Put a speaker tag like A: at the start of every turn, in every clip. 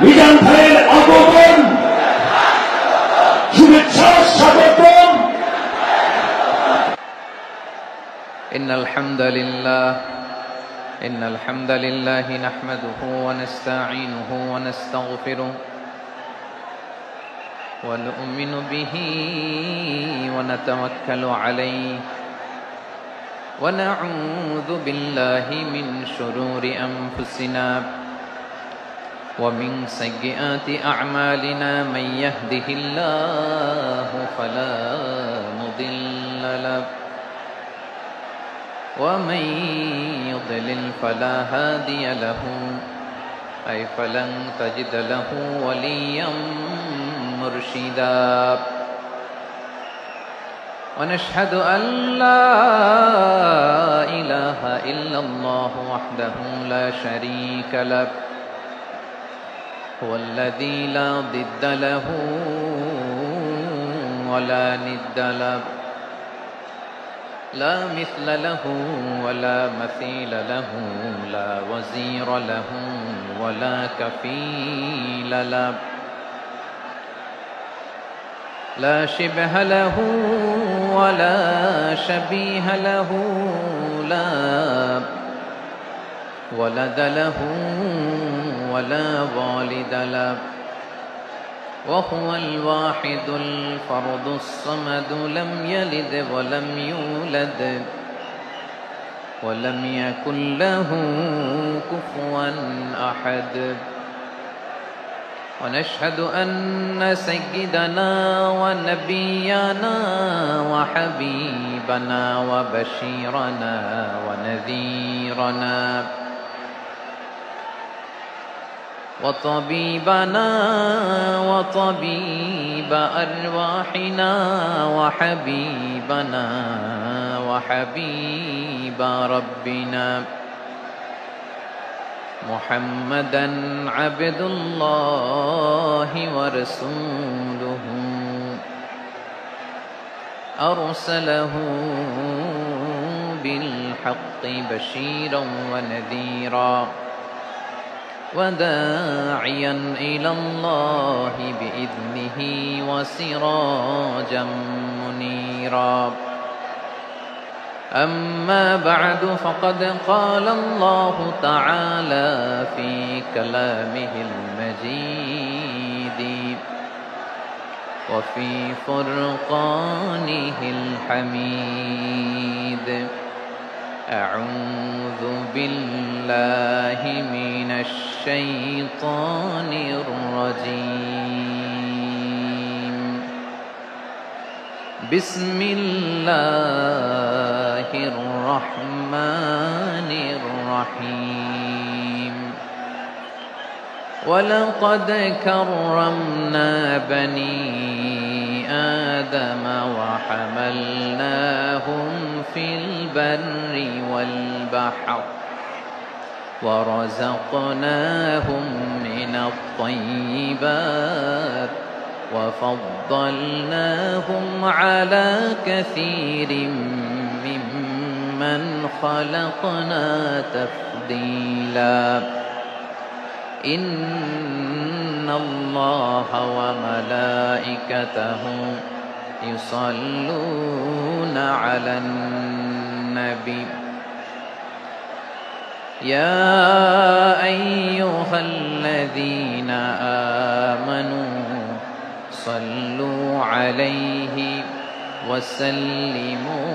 A: মিজান ভাইয়ের আগমন, শুভেচ্ছা স্বাগতম।
B: إن الحمد لله نحمده ونستعينه ونستغفره ونؤمن به ونتوكل عليه ونعوذ بالله من شرور أنفسنا ومن سيئات أعمالنا من يهده الله فلا مضل له ومن يضلل فلا هادي له أي فلن تجد له وليا مرشدا ونشهد أن لا إله إلا الله وحده لا شريك له هو الذي لا ضد له ولا ند له لا مثل له ولا مثيل له لا وزير له ولا كفيل له لا شبه له ولا شبيه له لا ولد له ولا والد له وهو الواحد الفرد الصمد لم يلد ولم يولد ولم يكن له كفوا أحد ونشهد أن سيدنا ونبينا وحبيبنا وبشيرنا ونذيرنا وطبيبنا وطبيب أرواحنا وحبيبنا وحبيب ربنا محمدا عبد الله ورسوله أرسله بالحق بشيرا ونذيرا وداعيا إلى الله بإذنه وسراجا منيرا أما بعد فقد قال الله تعالى في كلامه المجيد وفي فرقانه الحميد أعوذ بالله من الشيطان الرجيم بسم الله الرحمن الرحيم ولقد كرمنا بني آدم وحملناهم في البر والبحر ورزقناهم من الطيبات وفضلناهم على كثير ممن خلقنا تفضيلا إن الله وملائكته يصلون على النبي يا أيها الذين آمنوا صلوا عليه وسلموا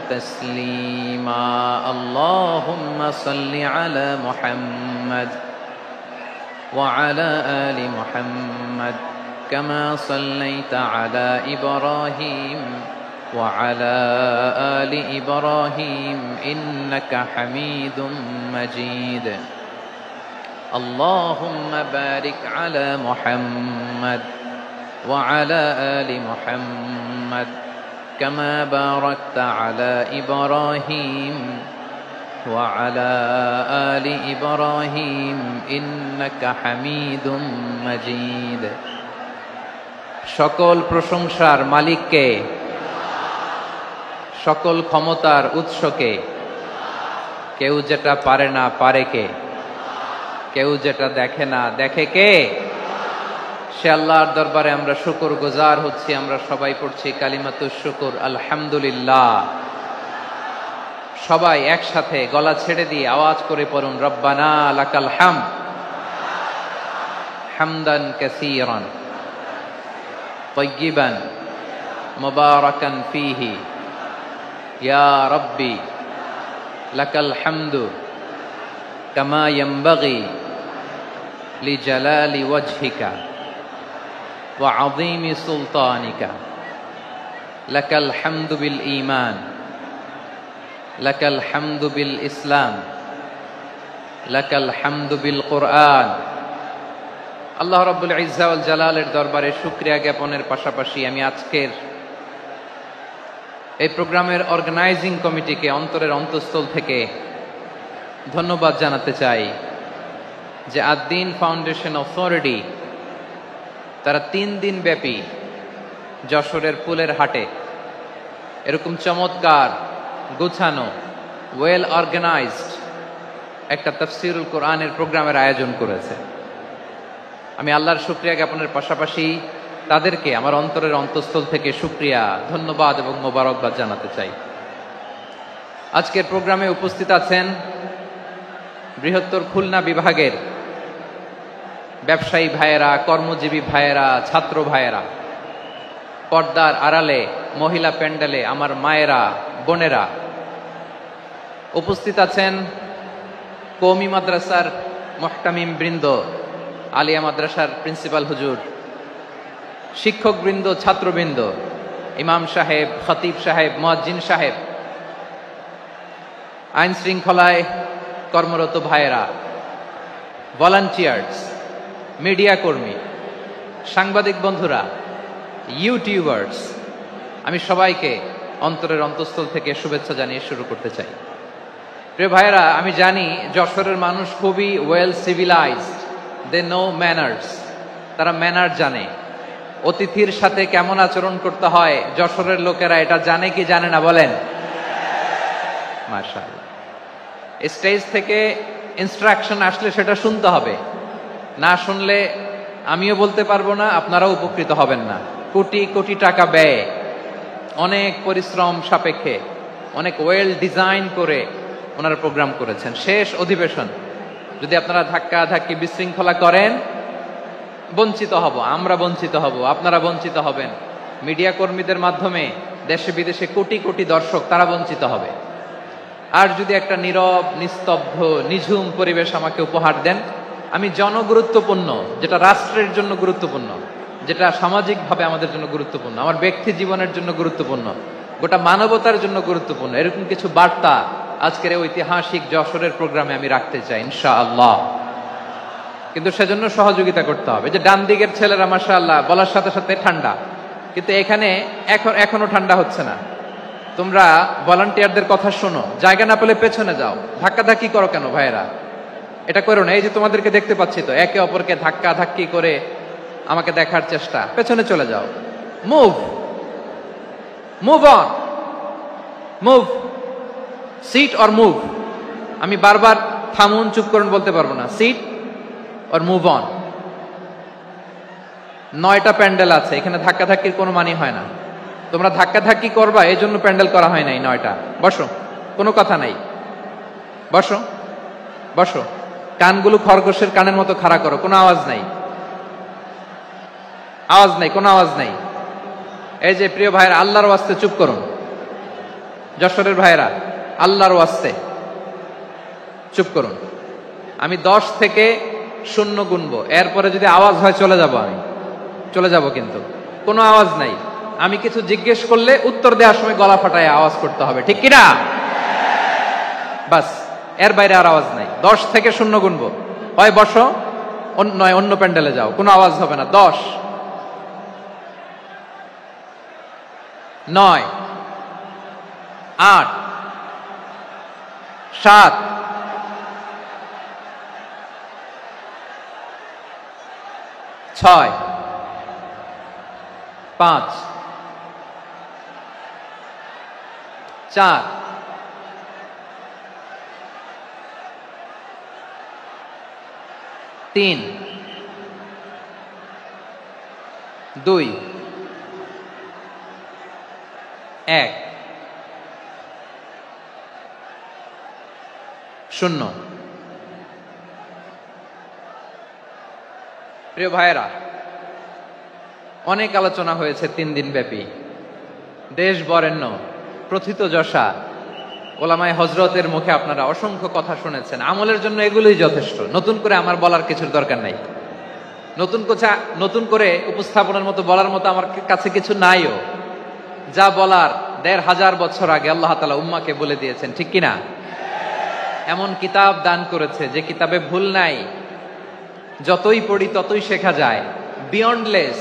B: تسليما اللهم صل على محمد وعلى آل محمد كما صليت على إبراهيم وعلى آل إبراهيم إنك حميد مجيد اللهم بارك على محمد وعلى آل محمد كما باركت على إبراهيم وعلى آل إبراهيم إنك حميد مجيد সকল প্রশংসার মালিককে, সকল ক্ষমতার উৎসকে, কেউ যেটা পারে না পারে কে? কেউ যেটা দেখে না, দেখে কে? সে আল্লাহর দরবারে আমরা শুকরগুজার হচ্ছি। আমরা সবাই পড়ছি কালিমাতুশ শুকর, আলহামদুলিল্লাহ। সবাই একসাথে গলা ছেড়ে দিয়ে আওয়াজ করে পড়ুন, রব্বানা লাকাল হামদ হামদান কাসীরান তাইয়িবান মুবারাকান ফীহি ইয়া রাব্বি লাকাল হামদু কামা ইয়ানবাগি লিজালালি ওয়াজহিকা ওয়া আযীমি সুলতানিকা লাকাল হামদু বিল ঈমান লাকাল হামদু বিল ইসলাম লাকাল হামদু বিল কুরআন। আল্লাহ রাব্বুল ইজ্জা ওয়াল জালালের দরবারে শুকরিয়া জ্ঞাপনের পাশাপাশি আমি আজকের এই প্রোগ্রামের অর্গানাইজিং কমিটিকে অন্তরের অন্তঃস্থল থেকে ধন্যবাদ জানাতে চাই যে আদ-দ্বীন ফাউন্ডেশন অথরিটি তারা 3 দিন ব্যাপী যশোরের ফুলের হাটে এরকম চমৎকার গোছানো ওয়েল অর্গানাইজড একটা তাফসীরুল কোরআনের প্রোগ্রামের আয়োজন করেছে। আমি আল্লাহর শুকরিয়া জ্ঞাপনের পাশাপাশি তাদেরকে আমার অন্তরের অন্তঃস্থল থেকে শুকরিয়া, ধন্যবাদ এবং মোবারকবাদ জানাতে চাই। আজকের প্রোগ্রামে উপস্থিত আছেন বৃহত্তর খুলনা বিভাগের ব্যবসায়ী ভাইয়েরা, কর্মজীবী ভাইয়েরা, ছাত্র ভাইয়েরা, পর্দার আড়ালে, মহিলা প্যান্ডেলে আমার মায়েরা, বোনেরা। উপস্থিত আছেন কওমি মাদ্রাসার মুহতামিম বৃন্দ, আলিয়া মাদ্রাসার প্রিন্সিপাল হুজুর, শিক্ষক বৃন্দ, ছাত্রবৃন্দ, ইমাম সাহেব, খতিব সাহেব, মুয়াজ্জিন সাহেব, আইন শৃঙ্খলায় কর্মরত ভাইয়েরা, ভলান্টিয়ার্স, মিডিয়া কর্মী, সাংবাদিক বন্ধুরা, ইউটিউবার্স, আমি সবাইকে অন্তরের অন্তঃস্থল থেকে শুভেচ্ছা জানিয়ে শুরু করতে চাই। প্রিয় ভাইয়েরা, আমি জানি যশোরের মানুষ খুবই well civilised, they know manners, তারা ম্যানার জানে। অতিথির সাথে কেমন আচরণ করতে হয় যশোরের লোকেরা এটা জানে কি জানে না বলেন? মাশাআল্লাহ। স্টেজ থেকে ইনস্ট্রাকশন আসলে সেটা শুনতে হবে, না শুনলে আমিও বলতে পারবো না, আপনারাও উপকৃত হবেন না। কোটি কোটি টাকা ব্যয়, অনেক পরিশ্রম সাপেক্ষে, অনেক ওয়েল ডিজাইন করে ওনারা প্রোগ্রাম করেছেন। শেষ অধিবেশন যদি আপনারা ধাক্কা ধাক্কি বিশৃঙ্খলা করেন, বঞ্চিত হব, আমরা বঞ্চিত হব, আপনারা বঞ্চিত হবেন। মিডিয়া কর্মীদের মাধ্যমে দেশে বিদেশে কোটি কোটি দর্শক তারা বঞ্চিত হবে। আর যদি একটা নীরব, নিস্তব্ধ, নিঝুম পরিবেশ আমাকে উপহার দেন, আমি জনগুরুত্বপূর্ণ, যেটা রাষ্ট্রের জন্য গুরুত্বপূর্ণ, যেটা সামাজিকভাবে আমাদের জন্য গুরুত্বপূর্ণ, আমার ব্যক্তি জীবনের জন্য গুরুত্বপূর্ণ, গোটা মানবতার জন্য গুরুত্বপূর্ণ, এরকম কিছু বার্তা আজকের এই ঐতিহাসিক যশোরের প্রোগ্রামে আমি রাখতে চাই ইনশাআল্লাহ। কিন্তু সেজন্য সহযোগিতা করতে হবে। যে ডান দিকের ছেলেরা মাশাআল্লাহ বলার সাথে সাথে ঠান্ডা, কিন্তু এখানে এখনো ঠান্ডা হচ্ছে না। তোমরা ভলান্টিয়ারদের কথা শোনো, জায়গা না পেলে পেছনে যাও। ধাক্কাধাক্কি করো কেন ভাইয়েরা? এটা করো না। এই যে তোমাদেরকে দেখতে পাচ্ছি তো, একে অপরকে ধাক্কা ধাক্কি করে আমাকে দেখার চেষ্টা, পেছনে চলে যাও। Move move on, move, sit or move. আমি বারবার থামুন, চুপ করুন বলতে পারবো না। Sit or move on. 9টা প্যান্ডেল আছে, এখানে ধাক্কাধাক্কির কোনো মানে হয় না। তোমরা ধাক্কাধাক্কি করবা, এই জন্য প্যান্ডেল করা হয় নাই 9টা। বসো, কোনো কথা নাই, বসো বসো। কানগুলো খরগোশের কানের মতো খাড়া করো, কোনো আওয়াজ নাই, আওয়াজ নাই, কোনো আওয়াজ নাই। এই যে প্রিয় ভাইয়েরা, আল্লাহর ওয়াস্তে চুপ করুন। যশোরের ভাইয়েরা, আল্লাহর ওয়াস্তে চুপ করুন। আমি 10 থেকে 0 গুনবো, এরপরে যদি আওয়াজ হয় চলে যাব, আমি চলে যাব, কিন্তু কোনো আওয়াজ নাই। আমি কিছু জিজ্ঞেস করলে উত্তর দেওয়ার সময় গলা ফাটায় আওয়াজ করতে হবে, ঠিক কিনা? বাস, এর বাইরে আর আওয়াজ নাই। 10 থেকে 0 গুনবো, হয় বসো, নয় অন্য প্যান্ডেলে যাও, কোনো আওয়াজ হবে না। 10, 9, 8, 7, 6, 5, 4, 3, 3 2 1 0। প্রিয় ভাইয়েরা, অনেক আলোচনা হয়েছে 3 দিন ব্যাপী। দেশ বরেণ্য প্রথিতযশা ওলামায়ে হযরতের মুখে আপনারা অসংখ্য কথা শুনেছেন। আমলের জন্য এগুলোই যথেষ্ট, নতুন করে আমার বলার কিছুর দরকার নাই। নতুন করে উপস্থাপনের মতো বলার মতো আমার কাছে কিছু নাইও। যা বলার 1500 বছর আগে আল্লাহ তাআলা উম্মাহকে বলে দিয়েছেন, ঠিক কিনা? এমন কিতাব দান করেছে যে কিতাবে ভুল নাই, যতই পড়ি ততই শেখা যায়। বিয়ন্ডলেস,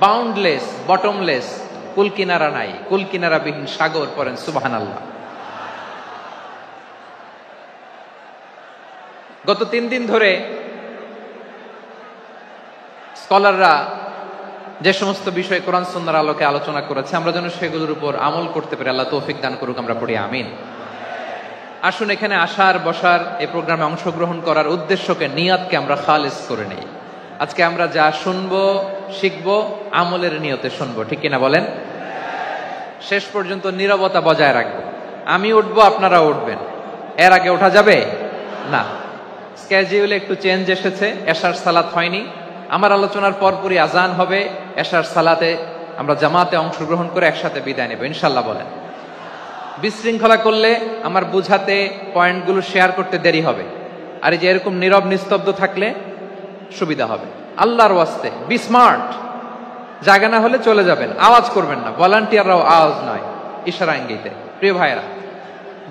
B: বাউন্ডলেস, বটমলেস, কুল কিনারা নাই, কুল কিনারা বিহীন সাগর। পড়েন সুবহানাল্লাহ। গত 3 দিন ধরে স্কলাররা যে সমস্ত বিষয় কোরআন সুন্নাহর আলোকে আলোচনা করেছে, আমরা যেন সেগুলোর উপর আমল করতে পারি। আল্লাহ তৌফিক দান করুক, আমরা পড়ি আমিন। আসুন, এখানে আসার বসার এই প্রোগ্রামে অংশগ্রহণ করার উদ্দেশ্যকে, নিয়তকে আমরা খালিস করে নেই। আজকে আমরা যা শুনবো শিখবো আমলের নিয়তে শুনবো, ঠিক কিনা বলেন? শেষ পর্যন্ত নীরবতা বজায় রাখবো। আমি উঠবো, আপনারা উঠবেন। এর আগে ওঠা যাবে না। স্কেডিউলে একটু চেঞ্জ এসেছে, এশার সালাত হয়নি। আমার আলোচনার পরপরই আজান হবে। এশার সালাতে আমরা জামাতে অংশগ্রহণ করে একসাথে বিদায় নেব ইনশাল্লাহ। বলেন, বিশৃঙ্খলা করলে আমার বুঝাতে, পয়েন্টগুলো শেয়ার করতে দেরি হবে। আর এই যে এরকম নীরব নিস্তব্ধ থাকলে সুবিধা হবে। আল্লাহর ওয়াস্তে বি স্মার্ট। জায়গা না হলে চলে যাবেন, আওয়াজ করবেন না। ভলান্টিয়াররাও আওয়াজ নয়, ইশারা ইঙ্গিতে। প্রিয় ভাইয়েরা,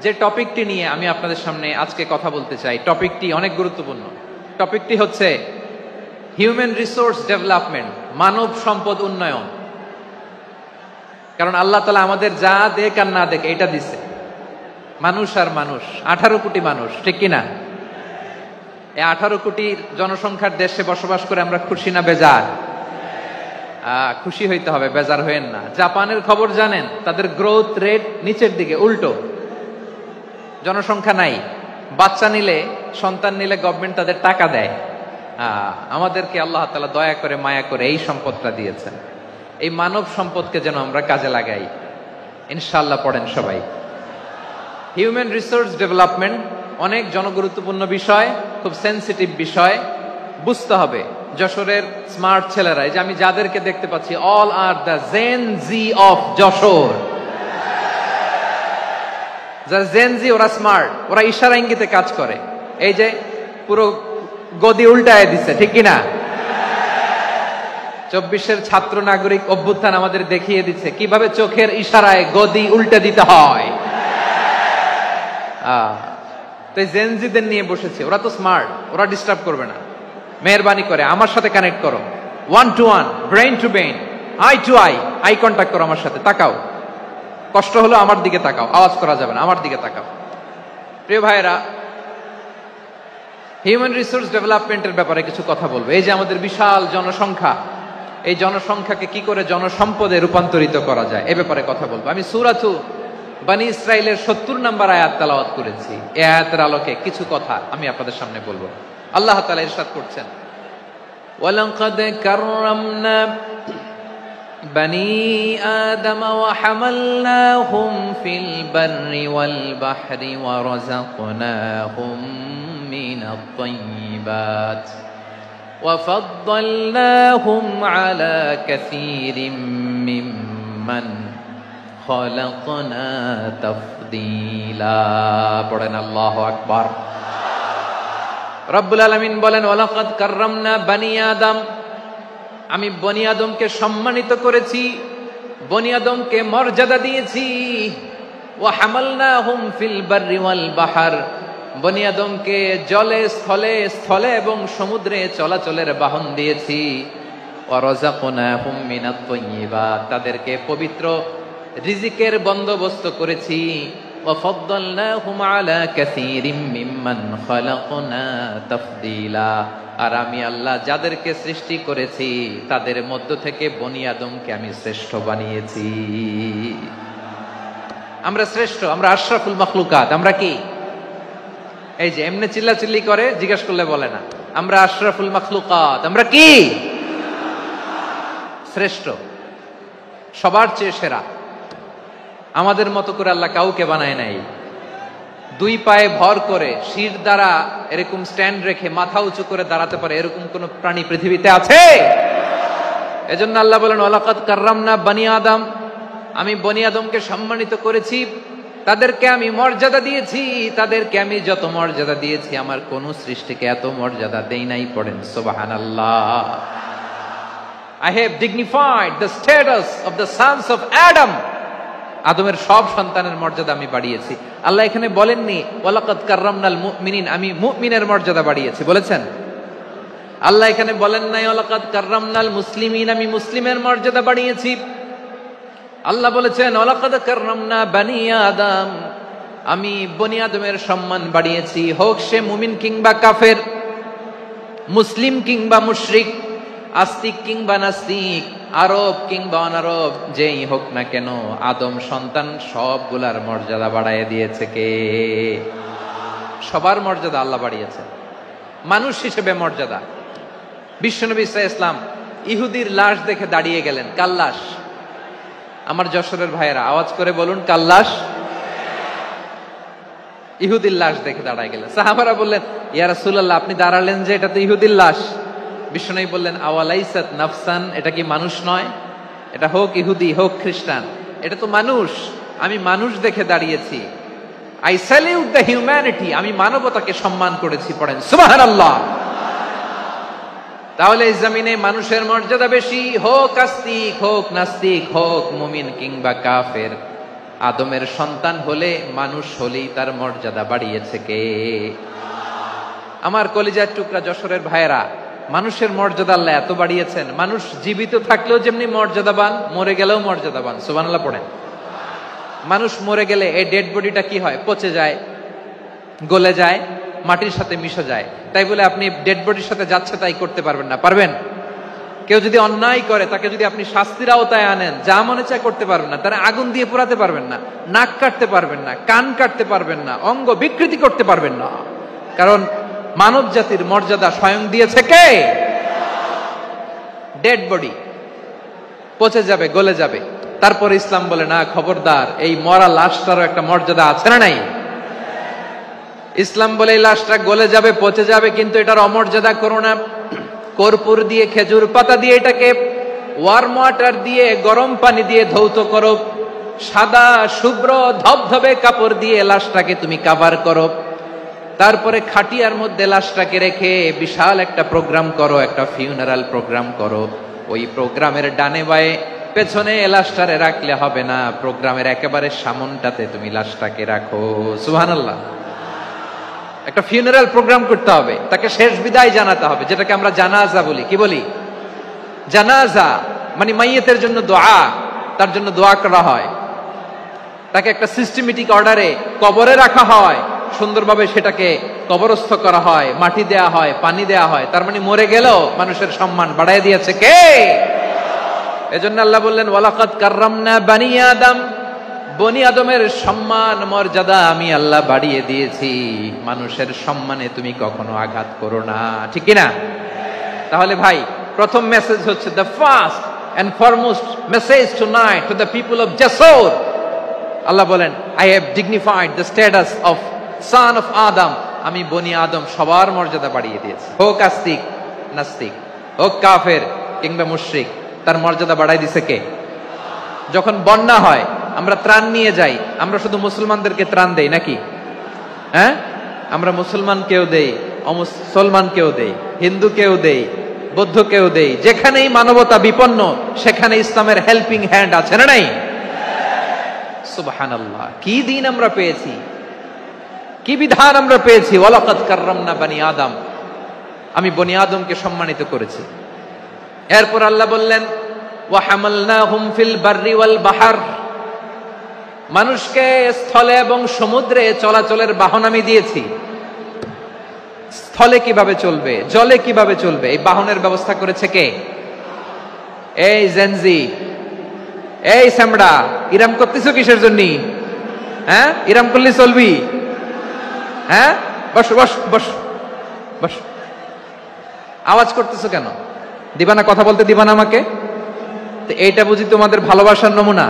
B: যে টপিকটি নিয়ে আমি আপনাদের সামনে আজকে কথা বলতে চাই, টপিকটি অনেক গুরুত্বপূর্ণ। টপিকটি হচ্ছে হিউম্যান রিসোর্স ডেভেলপমেন্ট, মানব সম্পদ উন্নয়ন। কারণ আল্লাহ তাআলা আমাদের যা দেখ আর না দেখ এটা দিছে। মানুষ আর মানুষ, 18 কোটি মানুষ, ঠিক কিনা? এই 18 কোটি জনসংখ্যার দেশে বসবাস করে আমরা খুশি না বেজার? খুশি হইতে হবে, বেজার হইেন না। জাপানের খবর জানেন? তাদের গ্রোথ রেট নিচের দিকে, উল্টো। জনসংখ্যা নাই, বাচ্চা নিলে, সন্তান নিলে গভর্নমেন্ট তাদের টাকা দেয়। আমাদেরকে আল্লাহ তাআলা দয়া করে, মায়া করে এই সম্পদটা দিয়েছেন। এই মানব সম্পদকে যেন আমরা কাজে লাগাই ইনশাআল্লাহ। পড়েন সবাই। হিউম্যান রিসোর্স ডেভেলপমেন্ট অনেক জনগুরুত্বপূর্ণ বিষয়, খুব সেনসিটিভ বিষয়। বুঝতে হবে যশোরের স্মার্ট ছেলেরা, এই যে আমি যাদেরকে দেখতে পাচ্ছি, all are the Gen Z of Jessore. যারা জেন জি, ওরা স্মার্ট, ওরা ইশারা ইঙ্গিতে কাজ করে। এই যে পুরো গদি উল্টায় দিচ্ছে, ঠিক কিনা? 24-এর ছাত্র নাগরিক অভ্যুত্থান আমাদের দেখিয়ে দিচ্ছে কিভাবে চোখের ইশারায় গদি উল্টে দিতে হয়। তো জেনজিদের নিয়ে বসেছে, ওরা তো স্মার্ট, ওরা ডিস্টার্ব করবে না। মেহরবানি করে আমার সাথে কানেক্ট করো, 1 to 1, brain to brain, eye to eye, eye contact করো আমার সাথে। তাকাও, কষ্ট হলো আমার দিকে তাকাও, আওয়াজ করা যাবে না, আমার দিকে তাকাও। প্রিয় ভাইয়েরা, হিউম্যান রিসোর্স ডেভেলপমেন্টের ব্যাপারে কিছু কথা বলবো। এই যে আমাদের বিশাল জনসংখ্যা, এই জনসংখ্যাকে কি করে জনসম্পদে রূপান্তরিত করা যায় এ ব্যাপারে কথা বলবো। আমি সূরা বনী ইসরাইলের 70 নম্বর আয়াত তেলাওয়াত করেছি। এই আয়াতের আলোকে কিছু কথা আমি আপনাদের সামনে বলবো। আল্লাহ তাআলা ইরশাদ করছেন, ওয়ালাকাদ কাররামনা বনী আদম ওয়া হামালনাহুম ফিল বাররি ওয়াল বাহরি ওয়া রাযাকনাহুম মিনাত তাইয়্যিবাত وفضلناهم على كثير ممن خلقنا تفضيلا। পড়েন আল্লাহু আকবার। রব্বুল আলামিন বলেন, ওয়ালাকাদ কাররামনা বনী আদম, আমি বনী আদমকে সম্মানিত করেছি, বনী আদমকে মর্যাদা দিয়েছি। ওয়া হামালনাহুম ফিল বাররি ওয়াল বাহর, বনী আদমকে জলে, স্থলে, স্থলে এবং সমুদ্রে চলাচলের বাহন দিয়েছি। ওয়া রাযাকনাহুম মিনাত তাইয়্যিবাত, তাদেরকে পবিত্র রিজিকের বন্দোবস্ত করেছি। ওয়া ফাদ্দালনাহুম আলা কাসীরিম মিম্মান খালাকনা তাফদীলা, আর আমি আল্লাহ যাদেরকে সৃষ্টি করেছি তাদের মধ্য থেকে বনী আদমকে আমি শ্রেষ্ঠ বানিয়েছি। আমরা শ্রেষ্ঠ, আমরা আশরাফুল মাখলুকাত। আমরা কি? এই যে এমনি চিল্লাচিল্লি করে, জিজ্ঞাসা করলে বলে না। আমরা আশরাফুল মাখলুকাত, আমরা কি শ্রেষ্ঠ, সবার চেয়ে সেরা। আমাদের মতো করে আল্লাহ কাউকে বানায় নাই। দুই পায়ে ভর করে শির দ্বারা এরকম স্ট্যান্ড রেখে মাথা উঁচু করে দাঁড়াতে পারে এরকম কোন প্রাণী পৃথিবীতে আছে? এজন্য আল্লাহ বলেন ওয়ালাকাদ কাররামনা বানি আদম, আমি বনি আদমকে সম্মানিত করেছি, তাদেরকে আমি মর্যাদা দিয়েছি। তাদেরকে আমি যত মর্যাদা দিয়েছি আমার কোন সৃষ্টিকে এত মর্যাদা দেই নাই। পড়েন সুবহানাল্লাহ। I have dignified the status of the sons of Adam. আদমের সব সন্তানের মর্যাদা আমি বাড়িয়েছি। আল্লাহ এখানে বলেননি ওয়ালাকাদ কাররামনাল মুমিনিন, আমি মুমিনের মর্যাদা বাড়িয়েছি, বলেছেন? আল্লাহ এখানে বলেন নাই ওয়ালাকাদ কাররামনাল মুসলিমিন, আমি মুসলিমের মর্যাদা বাড়িয়েছি। আল্লাহ বলেছেন ওয়ালাকাদ কাররামনা বানি আদম, আমি বনি আদমের সম্মান বাড়িয়েছি। হোক সে মুমিন কিংবা কাফের, মুসলিম কিংবা মুশরিক, আস্তিক কিংবা নাস্তিক, আরব কিংবা অনারব, যেই হোক না কেন আদম সন্তান সবগুলার মর্যাদা বাড়ায় দিয়েছে কে? সবার মর্যাদা আল্লাহ বাড়িয়েছে। মানুষ হিসেবে মর্যাদা। বিশ্বনবী সাল্লাল্লাহু আলাইহি ওয়াসাল্লাম ইহুদির লাশ দেখে দাঁড়িয়ে গেলেন। কার লাশ? আমার যশোরের ভাইয়েরা আওয়াজ করে বলুন, কার লাশ? ইহুদির লাশ দেখে দাঁড়ায় গেলেন। সাহাবারা বললেন ইয়া রাসূলুল্লাহ, আপনি দাঁড়ালেন যে, এটা তো ইহুদির লাশ। বিশ্বনবী বললেন আওয়ালাইসাত নাফসান, এটা কি মানুষ নয়? এটা হোক ইহুদি হোক খ্রিস্টান, এটা তো মানুষ। আমি মানুষ দেখে দাঁড়িয়েছি। আই স্যালিউট দ্য হিউম্যানিটি, আমি মানবতাকে সম্মান করেছি। পড়েন সুবহানাল্লাহ। তাহলে এই জমিনে মানুষের মর্যাদা বেশি, হোক আস্তিক হোক নাস্তিক, হোক মুমিন কিংবা কাফের। আদমের সন্তান হলে, মানুষ হলেই তার মর্যাদা বাড়িয়েছে কে? আমার কলিজার টুকরা যশোরের ভাইয়েরা, মানুষের মর্যাদা আল্লাহ এত বাড়িয়েছেন, মানুষ জীবিত থাকলেও যেমনি মর্যাদাবান, মরে গেলেও মর্যাদাবান। সুবহানাল্লাহ পড়েন। মানুষ মরে গেলে এই ডেড বডিটা কি হয়? পচে যায়, গলে যায়, মাটির সাথে মিশে যায়। তাই বলে আপনি ডেড বডির সাথে যাচ্ছে তাই করতে পারবেন না? পারবেন? কেউ যদি অন্যায় করে তাকে যদি আপনি শাস্তির আওতায় আনেন, যা মনে চায় করতে পারবেন না। তারা আগুন দিয়ে পোড়াতে পারবেন না, নাক কাটতে পারবেন না, কান কাটতে পারবেন না, অঙ্গ বিকৃতি করতে পারবেন না। কারণ মানব জাতির মর্যাদা স্বয়ং দিয়েছে কে? ডেড বডি পচে যাবে, গলে যাবে। তারপর ইসলাম বলে না, খবরদার, এই মরা লাশটারও একটা মর্যাদা আছে না নাই? ইসলাম বলে এই লাশটা গলে যাবে, পচে যাবে, কিন্তু এটার অমর্যাদা করো না। কর্পূর দিয়ে, খেজুর পাতা দিয়ে, এটাকে ওয়ার্ম ওয়াটার দিয়ে, গরম পানি দিয়ে ধৌত করো। সাদা শুভ্র ধবধবে কাপড় দিয়ে লাশটাকে তুমি কাভার করো। তারপরে খাটিয়ার মধ্যে লাশটাকে রেখে বিশাল একটা প্রোগ্রাম করো, একটা ফিউনারাল প্রোগ্রাম করো। ওই প্রোগ্রামের ডানে বায়ে পেছনে লাশটারে রাখলে হবে না, প্রোগ্রামের একেবারে সামনটাতে তুমি লাশটাকে রাখো। সুবহানাল্লাহ। একটা ফিউনারাল প্রোগ্রাম করতে হবে, তাকে শেষ বিদায় জানাতে হবে, যেটাকে আমরা জানাজা বলি। কি বলি? জানাজা মানে মাইয়িতের জন্য দোয়া, তার জন্য দোয়া করা হয়। তাকে একটা সিস্টেমেটিক অর্ডারে কবরে রাখা হয়, সুন্দরভাবে সেটাকে কবরস্থ করা হয়, মাটি দেয়া হয়, পানি দেয়া হয়। তার মানে মরে গেলেও মানুষের সম্মান বাড়ায় দিয়েছে কে? এজন্য আল্লাহ বললেন ওয়ালাকাদ কাররামনা বানি আদম, বনি আদমের সম্মান মর্যাদা আমি আল্লাহ বাড়িয়ে দিয়েছি। মানুষের সম্মানে তুমি কখনো আঘাত করো না, ঠিক কি না? তাহলে ভাই, প্রথম মেসেজ হচ্ছে, the first and foremost message tonight to the people of Jashore. Allah বলেন I have dignified the status of son of Adam, আমি বনি আদম সবার মর্যাদা বাড়িয়ে দিয়েছি। হোক আস্তিক নাস্তিক, হোক কাফের কিংবা মুশরিক, তার মর্যাদা বাড়াই দিছে কে? যখন বন্যা হয় আমরা ত্রাণ নিয়ে যাই, আমরা শুধু মুসলমানদেরকে ত্রাণ দেই নাকি? হ্যাঁ, আমরা মুসলমানকেও দেই, অমুসলমানকেও দেই, হিন্দুকেও দেই, বৌদ্ধকেও দেই। যেখানেই মানবতা বিপন্ন সেখানে ইসলামের হেল্পিং হ্যান্ড আছে না নাই? সুবহানাল্লাহ। কি দিন আমরা পেয়েছি, কি বিধান আমরা পেয়েছি। ওয়ালাকাদ কাররামনা বানি আদম, আমি বনি আদমকে সম্মানিত করেছি। এরপর আল্লাহ বললেন ওয়া হামালনাহুম ফিল বাররি ওয়াল বাহর, মানুষকে স্থলে এবং সমুদ্রে চলাচলের বাহন আমি দিয়েছি। স্থলে কিভাবে চলবে, জলে কিভাবে চলবে, এই বাহনের ব্যবস্থা করেছে কে? এই জেনজি, এই সামড়া, ইরাম করতেছো কিসের জন্য? হ্যাঁ, ইরাম করলে চলবি? হ্যাঁ, বস বস বস বস। আওয়াজ করতেছো কেন? দিবা না, কথা বলতে দিবা না আমাকে? তো এইটা বুঝি তোমাদের ভালোবাসার নমুনা?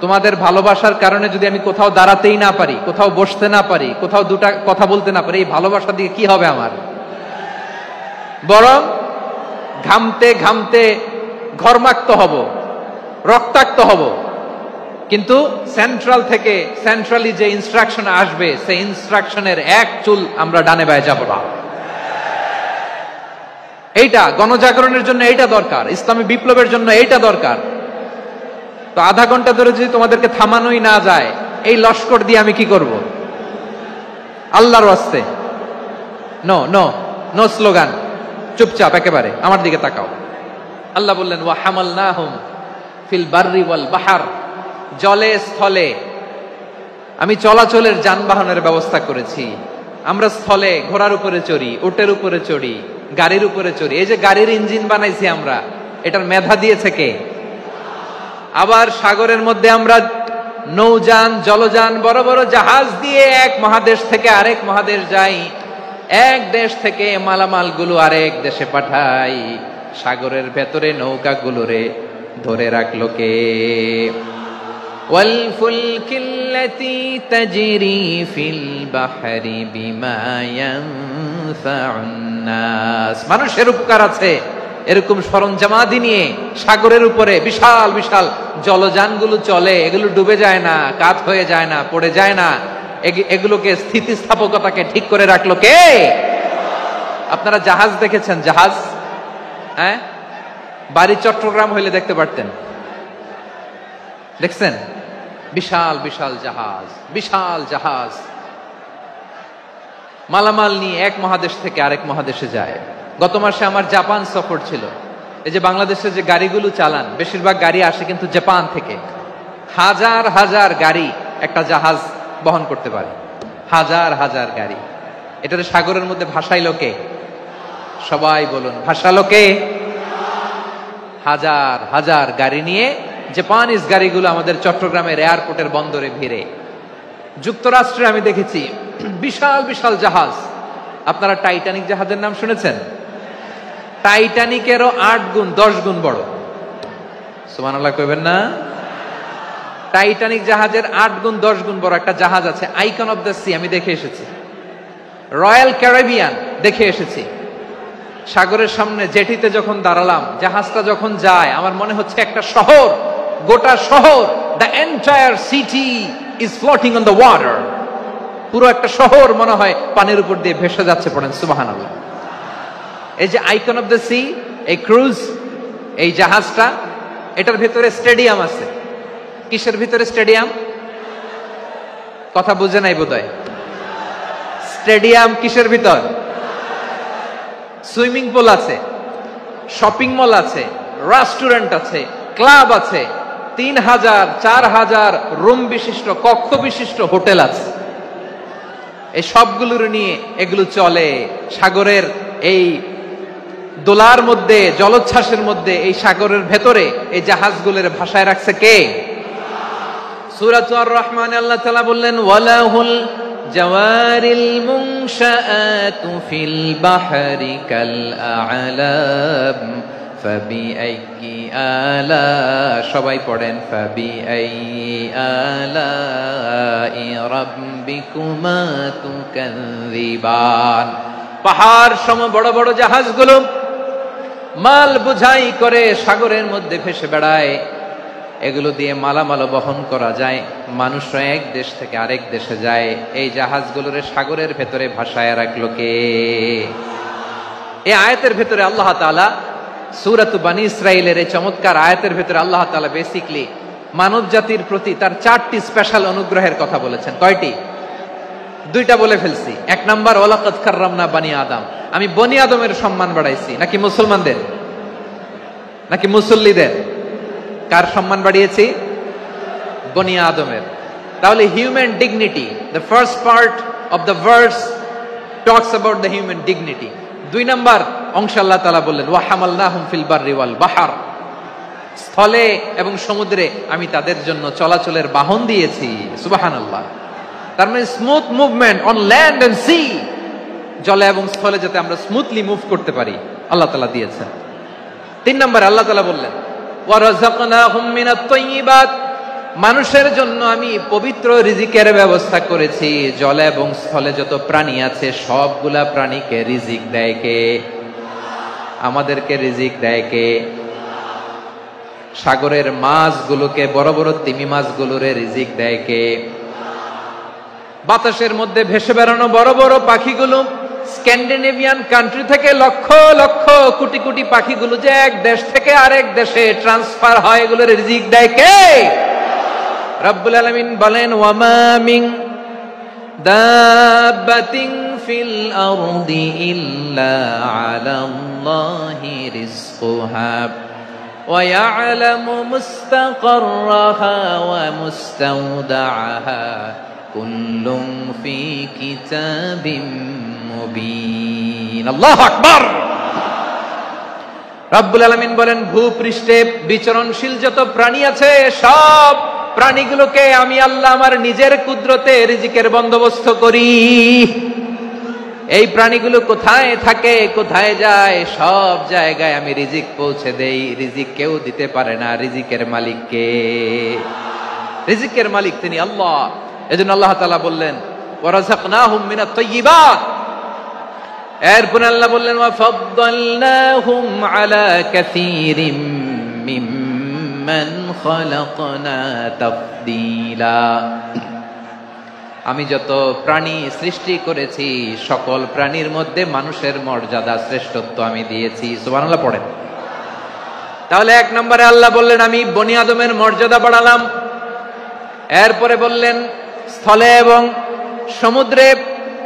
B: তোমাদের ভালোবাসার কারণে যদি আমি কোথাও দাঁড়াতেই না পারি, কোথাও বসতে না পারি, কোথাও দুটা কথা বলতে না পারি, এই ভালোবাসা দিয়ে কি হবে আমার? বরং ঘামতে ঘামতে ঘর্মাক্ত হব, রক্তাক্ত হব। কিন্তু সেন্ট্রাল থেকে, সেন্ট্রালি যে ইনস্ট্রাকশন আসবে, সেই ইনস্ট্রাকশনের এক চুল আমরা ডানে বায়ে যাব না। এইটা গণজাগরণের জন্য এইটা দরকার, ইসলামী বিপ্লবের জন্য এইটা দরকার। তো আধা ঘন্টা ধরে যদি তোমাদেরকে থামানোই না যায়, এই লস্কর দিয়ে আমি কি করব? আল্লাহর ওয়াস্তে নো নো নো স্লোগান, চুপচাপ একেবারে আমার দিকে তাকাও। আল্লাহ বললেন ওয়া হামালনাহুম ফিল বাররি ওয়াল বাহর, জলে স্থলে আমি চলাচলের যানবাহনের ব্যবস্থা করেছি। আমরা স্থলে ঘোড়ার উপরে চড়ি, উটের উপরে চড়ি, গাড়ির উপরে চড়ি। এই যে গাড়ির ইঞ্জিন বানাইছি আমরা, এটার মেধা দিয়েছে কে? আবার সাগরের মধ্যে আমরা নৌযান, জলযান, বড় বড় জাহাজ দিয়ে এক মহাদেশ থেকে আরেক মহাদেশ যাই, এক দেশ থেকে মালামাল গুলো আরেক দেশে পাঠাই। সাগরের ভেতরে নৌকাগুলোরে ধরে রাখলো কে? والفلك التي تجري في البحر بما ينفع الناس, মানুষের উপকার আছে এরকম সরঞ্জামাদি নিয়ে সাগরের উপরে বিশাল বিশাল জলযানগুলো চলে। এগুলো ডুবে যায় না, কাত হয়ে যায় না, পড়ে যায় না। এগুলোকে স্থিতিস্থাপকতাকে ঠিক করে রাখলো কে? আপনারা জাহাজ দেখেছেন? জাহাজ, হ্যাঁ, বাড়ি চট্টগ্রাম হইলে দেখতে পারতেন। দেখছেন? বিশাল বিশাল জাহাজ, বিশাল জাহাজ মালামাল নিয়ে এক মহাদেশ থেকে আরেক মহাদেশে যায়। গত মাসে আমার জাপান সফর ছিল। এই যে বাংলাদেশে যে গাড়িগুলো চালান, বেশিরভাগ গাড়ি আসে কিন্তু জাপান থেকে। হাজার হাজার গাড়ি একটা জাহাজ বহন করতে পারে, হাজার হাজার গাড়ি। এটাতে সাগরের মধ্যে ভাসাইলো কে? সবাই বলুন, ভাসালো কে? হাজার হাজার গাড়ি নিয়ে জাপানিজ গাড়িগুলো আমাদের চট্টগ্রামের এয়ারপোর্টের বন্দরে ভিড়ে। যুক্তরাষ্ট্রে আমি দেখেছি বিশাল বিশাল জাহাজ। আপনারা টাইটানিক জাহাজের নাম শুনেছেন? টাইটানিকেরও 8 গুণ 10 গুণ বড়। সুবহানাল্লাহ কইবেন না? টাইটানিক জাহাজের 8 গুণ 10 গুণ বড় একটা জাহাজ আছে, আইকন অফ দ্য সি, আমি দেখে এসেছি। রয়্যাল ক্যারিবিয়ান দেখে এসেছি। সাগরের সামনে জেটিতে যখন দাঁড়ালাম, জাহাজটা যখন যায়, আমার মনে হচ্ছে একটা শহর, গোটা শহর, the entire city is floating on the water. পুরো একটা শহর মনে হয় পানির উপর দিয়ে ভেসে যাচ্ছে। পড়েন সুবহানাল্লাহ। এই যে আইকন অফ দ্য সি, এই ক্রুজ, এই জাহাজটা, এটার ভিতরে স্টেডিয়াম আছে। কিসের ভিতরে স্টেডিয়াম? কথা বুঝে নাই বোধহয়। স্টেডিয়াম কিসের ভিতর? সুইমিং পুল আছে, শপিং মল আছে, রেস্টুরেন্ট আছে, ক্লাব আছে, 3000 4000 রুম বিশিষ্ট, কক্ষ বিশিষ্ট হোটেল আছে। এই সবগুলোর নিয়ে এগুলো চলে সাগরের এই দোলার মধ্যে, জলোচ্ছ্বাসের মধ্যে। এই সাগরের ভেতরে এই জাহাজগুলোর ভাষায় রাখছে কে? সূরা আর রহমানে আল্লাহ তাআলা বললেন ওয়ালাহুল জাওয়ারিল মুনশাআতু ফিল বাহরি কাল আ'লাম ফাবিআইয়ি আলা, সবাই পড়েন ফাবিআইয়ি আলাই রাব্বিকুমা তুকাযিবান। পাহাড় সম বড় বড় জাহাজগুলো মাল বোঝাই করে সাগরের মধ্যে ভেসে বেড়ায়। এগুলো দিয়ে মালামাল বহন করা যায়, মানুষরা এক দেশ থেকে আরেক দেশে যায়। এই জাহাজগুলোরে সাগরের ভেতরে ভাসায় রাখলো কে? এই আয়াতের ভেতরে আল্লাহ তাআলা সূরাত বনী ইসরাঈলের এই চমৎকার আয়াতের ভেতরে আল্লাহ তাআলা বেসিক্যালি মানব জাতির প্রতি তার 4টি স্পেশাল অনুগ্রহের কথা বলেছেন। কয়টি? 2টা বলে ফেলছি। 1 নাম্বার ওয়ালাকাদ কাররামনা বনি আদম, আমি বনি আদমের সম্মান বাড়াইছি। নাকি মুসলমানদের? নাকি মুসল্লিদের? কার সম্মান বাড়িয়েছি? বনি আদমের। তাহলে human dignity, the first part of the verse talks about the human dignity. 2 number অংশে আল্লাহ তাআলা বললেন ওয়া হামালনাহুম ফিল বাররি ওয়াল বাহর, স্থলে এবং সমুদ্রে আমি তাদের জন্য চলাচলের বাহন দিয়েছি। সুবহানাল্লাহ। তার মানে smooth movement on land and sea, জলে এবং স্থলে যাতে আমরা স্মুথলি মুভ করতে পারি। আল্লাহ তাআলা দিয়েছেন। 3 নম্বরে আল্লাহ তাআলা বললেন ওয়ারাযাকনাহুম মিনাত তাইয়্যিবাত, মানুষের জন্য আমি পবিত্র রিজিকের ব্যবস্থা করেছি। জলে এবং স্থলে যত প্রাণী আছে সবগুলা প্রাণীকে রিজিক দেয় কে? আমাদেরকে রিজিক দেয় কে? সাগরের মাছগুলোকে, বড় বড় তিমি মাছগুলোরে রিজিক দেয় কে? বাতাসের মধ্যে ভেসে বেড়ানো বড় বড় পাখিগুলো, স্ক্যান্ডিনেভিয়ান কান্ট্রি থেকে লক্ষ লক্ষ কোটি কোটি পাখিগুলো যে এক দেশ থেকে আরেক দেশে ট্রান্সফার হয়, এগুলোর রিজিক দেয় কে? রব্বুল আলামিন বলেন ওয়ামা মিন দাব্বাতিন ফিল আরদি ইল্লা আলাল্লাহি রিজকুহা ওয়া ইয়ালামু মুস্তাকাররাহা ওয়া মুস্তাওদাআহা কুল্লুম ফি কিতাবিম মুবিন। আল্লাহু আকবার। রব্বুল আলামিন বলেন ভূপৃষ্ঠে বিচরণশীল যত প্রাণী আছে সব প্রাণীগুলোকে আমি আল্লাহ আমার নিজের কুদরতে রিজিকের বন্দোবস্ত করি। এই প্রাণীগুলো কোথায় থাকে, কোথায় যায়, সব জায়গায় আমি রিজিক পৌঁছে দেই। রিজিক কেউ দিতে পারে না, রিজিকের মালিক কে? রিজিকের মালিক তিনি আল্লাহ। এজন্য আল্লাহ তাআলা বললেন ওয়ারাযাকনাহুম মিনাত তাইয়্যিবাত। এরপর আল্লাহ বললেন ওয়াফাদ্দালনাহুম আলা কাসীরিম মিম্মান খালাকনা তাফদীলা। আমি যত প্রাণী সৃষ্টি করেছি সকল প্রাণীর মধ্যে মানুষের মর্যাদা শ্রেষ্ঠত্ব আমি দিয়েছি। সুবহানাল্লাহ পড়েন। তাহলে 1 নম্বরে আল্লাহ বললেন আমি বনি আদমের মর্যাদা বাড়ালাম। এরপরে বললেন স্থলে এবং সমুদ্রে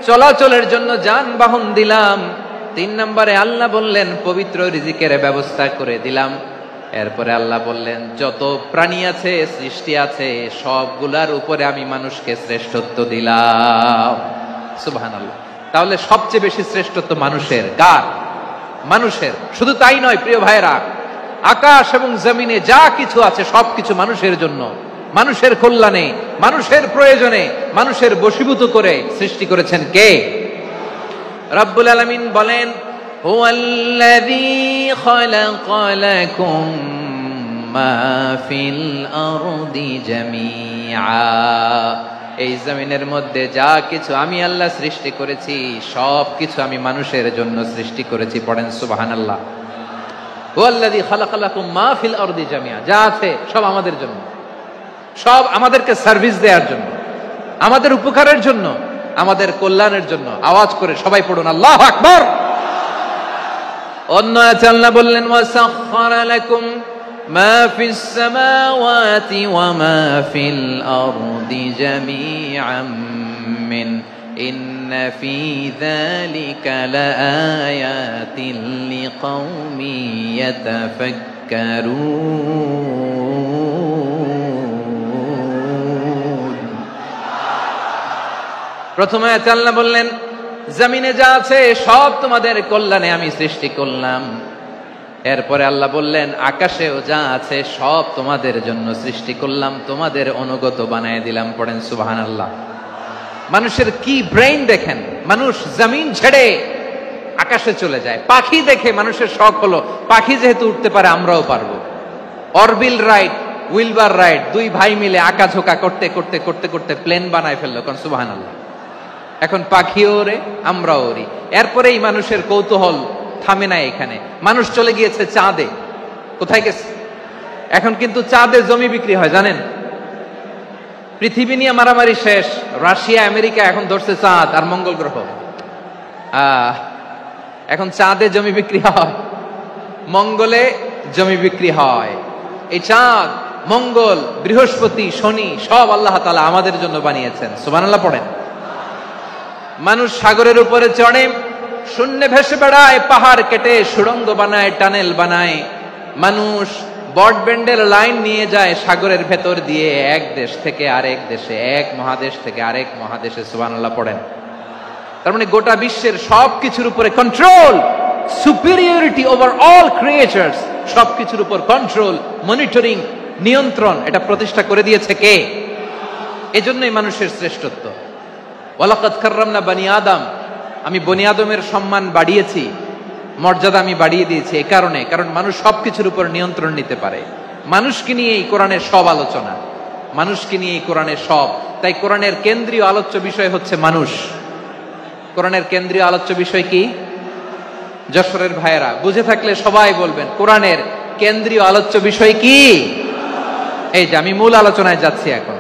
B: চলাচলের জন্য যানবাহন দিলাম। 3 নম্বরে আল্লাহ বললেন পবিত্র রিজিকের ব্যবস্থা করে দিলাম। এরপরে আল্লাহ বললেন যত প্রাণী আছে, সৃষ্টি আছে, সবগুলার উপরে আমি মানুষকে শ্রেষ্ঠত্ব দিলাম। সুবহানাল্লাহ। তাহলে সবচেয়ে বেশি শ্রেষ্ঠত্ব মানুষের। কার? মানুষের। শুধু তাই নয় প্রিয় ভাইরা, আকাশ এবং জমিনে যা কিছু আছে সবকিছু মানুষের জন্য, মানুষের কল্যাণে, মানুষের প্রয়োজনে, মানুষের বশীভূত করে সৃষ্টি করেছেন কে? রব্বুল আলামিন বলেন হুয়াল্লাযী খালাকা লাকুম মা ফিল আরদি জামিআ। এই জমিনের মধ্যে যা কিছু আমি আল্লাহ সৃষ্টি করেছি সব কিছু আমি মানুষের জন্য সৃষ্টি করেছি। পড়েন সুবহানাল্লাহ। হুয়াল্লাযী খালাকা লাকুম মা ফিল আরদি জামিআ। যা আছে সব আমাদের জন্য, সব আমাদেরকে সার্ভিস দেওয়ার জন্য, আমাদের উপকারের জন্য, আমাদের কল্যাণের জন্য। আওয়াজ করে সবাই পড়ুন আল্লাহু আকবার। অন্য আয়াতে আল্লাহ বললেন ওয়াসাখখারা লাকুম মা ফিস সামাওয়াতি ওয়া মা ফিল আরদি জামিআম মিন ইন্না ফি যালিকা লাআয়াতিন লিকাউমি ইয়াতাফাক্কারুন। প্রথমে আয়াতে আল্লাহ বললেন জমিনে যা আছে সব তোমাদের কল্যাণে আমি সৃষ্টি করলাম। এরপরে আল্লাহ বললেন আকাশেও যা আছে সব তোমাদের জন্য সৃষ্টি করলাম, তোমাদের অনুগত বানায় দিলাম। পড়েন সুবহানাল্লাহ। মানুষের কি ব্রেইন দেখেন, মানুষ জমিন ছেড়ে আকাশে চলে যায়। পাখি দেখে মানুষের শখ হলো পাখি যেহেতু উঠতে পারে আমরাও পারবো। অরবিল রাইট, উইলবার রাইট, 2 ভাই মিলে আঁকাঝোঁকা করতে করতে করতে করতে প্লেন বানায় ফেললো। কোন সুবহানাল্লাহ। এখন পাখিও ওরে, আমরাও ওরি। এরপরেই মানুষের কৌতূহল থামে না এখানে। মানুষ চলে গিয়েছে চাঁদে। কোথায় গেছে? এখন কিন্তু চাঁদে জমি বিক্রি হয় জানেন। পৃথিবী নিয়ে মারামারি শেষ। রাশিয়া আমেরিকা এখন ধরছে চাঁদ আর মঙ্গল গ্রহ। এখন চাঁদে জমি বিক্রি হয়, মঙ্গলে জমি বিক্রি হয়। এই চাঁদ, মঙ্গল, বৃহস্পতি, শনি সব আল্লাহ তাআলা আমাদের জন্য বানিয়েছেন। সুবহানাল্লাহ পড়েন। মানুষ সাগরের উপরে চড়ে, শূন্যে ভেসে বেড়ায়, পাহাড় কেটে সুড়ঙ্গ বানায়, টানেল বানায়। মানুষ ব্রডব্যান্ডের লাইন নিয়ে যায় সাগরের ভেতর দিয়ে, এক দেশ থেকে আরেক দেশে, এক মহাদেশ থেকে আরেক মহাদেশে। সুবহানাল্লাহ পড়েন। তার মানে গোটা বিশ্বের সবকিছুর উপরে control, superiority over all creatures, সবকিছুর উপর কন্ট্রোল, মনিটরিং, নিয়ন্ত্রণ, এটা প্রতিষ্ঠা করে দিয়েছে কে? এজন্যই মানুষের শ্রেষ্ঠত্ব। ওয়ালাকাদ কাররামনা বনি আদম, আমি বনি আদমের সম্মান বাড়িয়েছি। মর্যাদা আমি বাড়িয়ে দিয়েছি এই কারণে, কারণ মানুষ সবকিছুর উপর নিয়ন্ত্রণ নিতে পারে। মানুষকে নিয়ে এই কোরআনের সব আলোচনা, মানুষকে নিয়ে এই কোরআনের সব। তাই কোরআনের কেন্দ্রীয় আলোচ্য বিষয় হচ্ছে মানুষ। কোরআনের কেন্দ্রীয় আলোচ্য বিষয় কি? যশোরের ভাইয়েরা বুঝে থাকলে সবাই বলবেন কোরআনের কেন্দ্রীয় আলোচ্য বিষয় কি? এই যে আমি মূল আলোচনায় যাচ্ছি এখন।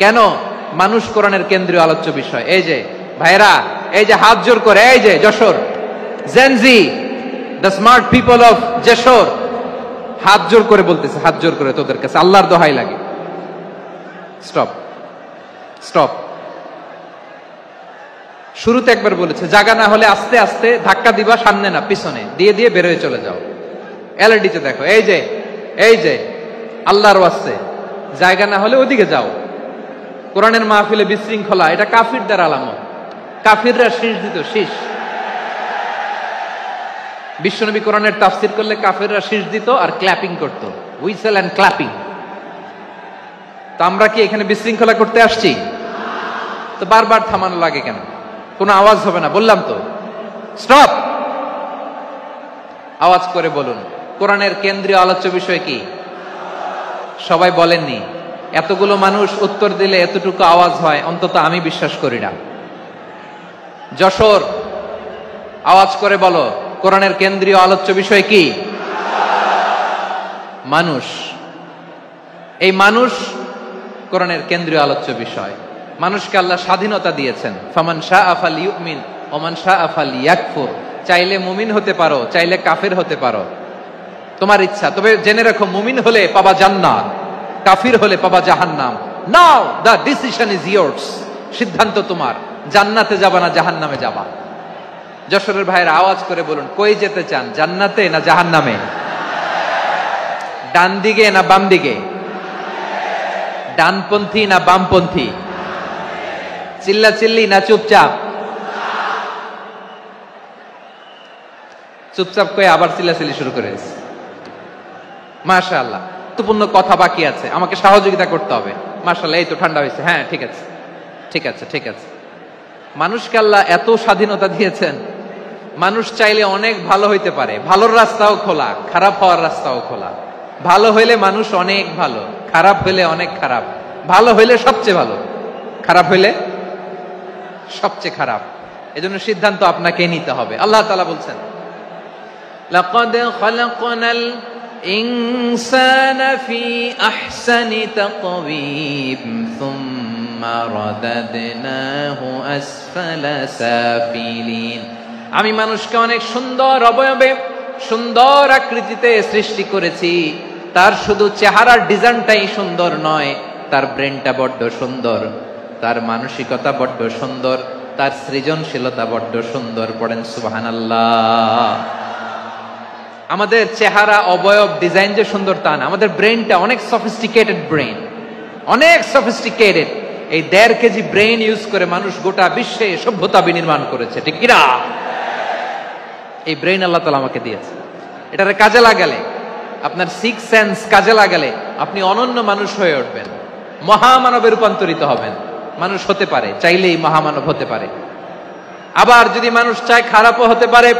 B: কেন মানুষ কোরআনের কেন্দ্রীয় আলোচ্য বিষয়? এই যে ভাইয়েরা, এই যে হাত জোর করে, এই যে Jessore Gen Z, the smart people of Jessore, হাত জোর করে বলতেছে, হাত জোর করে তোদের কাছে আল্লাহর দোহাই লাগে, স্টপ স্টপ। শুরুতে একবার বলেছে জায়গা না হলে আস্তে আস্তে ধাক্কা দিবা, সামনে না পিছনে, দিয়ে দিয়ে বেরোয় চলে যাও। এলইডিতে দেখো, এই যে এই যে আল্লাহর ওয়াস্তে জায়গা না হলে ওদিকে যাও। কোরআনের মাহফিলে বিশৃঙ্খলা, এটা কাফিরদের আলামত। কাফিররা শীষ দিত, শীষ। বিশ্বনবী কোরআনের তাফসির করলে কাফিররা শীষ দিত আর ক্ল্যাপিং করত, হুইসেল এন্ড ক্ল্যাপিং। তো আমরা কি এখানে বিশৃঙ্খলা করতে আসছি? তো বারবার থামানো লাগে কেন? কোনো আওয়াজ হবে না, বললাম তো, স্টপ। আওয়াজ করে বলুন কোরআনের কেন্দ্রীয় আলোচ্য বিষয় কি? সবাই বলেননি। এতগুলো মানুষ উত্তর দিলে এতটুকু আওয়াজ হয়, অন্তত আমি বিশ্বাস করি না। যশোর, আওয়াজ করে বলো কোরআনের কেন্দ্রীয় আলোচ্য বিষয় কি? মানুষ। এই মানুষ কোরআনের কেন্দ্রীয় আলোচ্য বিষয়। মানুষকে আল্লাহ স্বাধীনতা দিয়েছেন। ফামান শাআ ফালইউমিন ওয়া মান শাআ ফালইয়াকফুর। চাইলে মুমিন হতে পারো, চাইলে কাফির হতে পারো, তোমার ইচ্ছা। তবে জেনে রাখো, মুমিন হলে পাবা জান্নাত, কাফির হলে পাবা জাহান্নাম। নাও দ্য ডিসিশন ইজ ইয়ার্স। সিদ্ধান্ত তোমার, জান্নাতে যাবা না জাহান্নামে যাবা। যশোরের ভাইয়েরা আওয়াজ করে বলুন কই যেতে চান, জান্নাতে না জাহান্নামে? ডান দিকে না বাম দিকে? ডানপন্থী না বামপন্থী? চিল্লা চিল্লি না চুপচাপ? চুপচাপ কয়ে আবার চিল্লাচিল্লি শুরু করেছে। মাশাআল্লাহ, গুরুত্বপূর্ণ কথা বাকি আছে, আমাকে সহযোগিতা করতে হবে। মাশাআল্লাহ, এই তো ঠান্ডা হয়েছে। হ্যাঁ ঠিক আছে, ঠিক আছে, ঠিক আছে। মানুষকে আল্লাহ এত স্বাধীনতা দিয়েছেন, মানুষ চাইলে অনেক ভালো হইতে পারে। ভালোর রাস্তাও খোলা, খারাপ হওয়ার রাস্তাও খোলা। ভালো হইলে মানুষ অনেক ভালো, খারাপ হইলে অনেক খারাপ। ভালো হইলে সবচেয়ে ভালো, খারাপ হইলে সবচেয়ে খারাপ। এজন্য সিদ্ধান্ত আপনাকে নিতে হবে। আল্লাহ তাআলা বলছেন লাকাদ খালাকনাল ইনসানা ফি আহসানি তাকওয়িম সুম্মা রাদাদনাহু আসফালা সাফিলিন। আমি মানুষকে অনেক সুন্দর অবয়বে, সুন্দর আকৃতিতে সৃষ্টি করেছি। তার শুধু চেহারার ডিজাইনটাই সুন্দর নয়, তার ব্রেনটা বড্ড সুন্দর, তার মানসিকতা বড্ড সুন্দর, তার সৃজনশীলতা বড্ড সুন্দর। পড়েন সুবহানাল্লাহ। আমাদের চেহারা, অবয়ব, ডিজাইন যে সুন্দর তা না, আমাদের ব্রেনটা অনেক সফিস্টিকেটেড ব্রেন, অনেক সফিস্টিকেটেড। এই 1.5 কেজি ব্রেন ইউজ করে মানুষ গোটা বিশ্বে সভ্যতা বিনির্মাণ করেছে, ঠিক কিনা? এই ব্রেন আল্লাহ তাআলা আমাকে দিয়েছে। এটারে কাজে লাগালে, আপনার 6 সেন্স কাজে লাগালে আপনি অনন্য মানুষ হয়ে উঠবেন, মহামানবে রূপান্তরিত হবেন। মানুষ হতে পারে, চাইলেই মহামানব হতে পারে। আবার যদি মানুষ চায় খারাপও হতে পারে।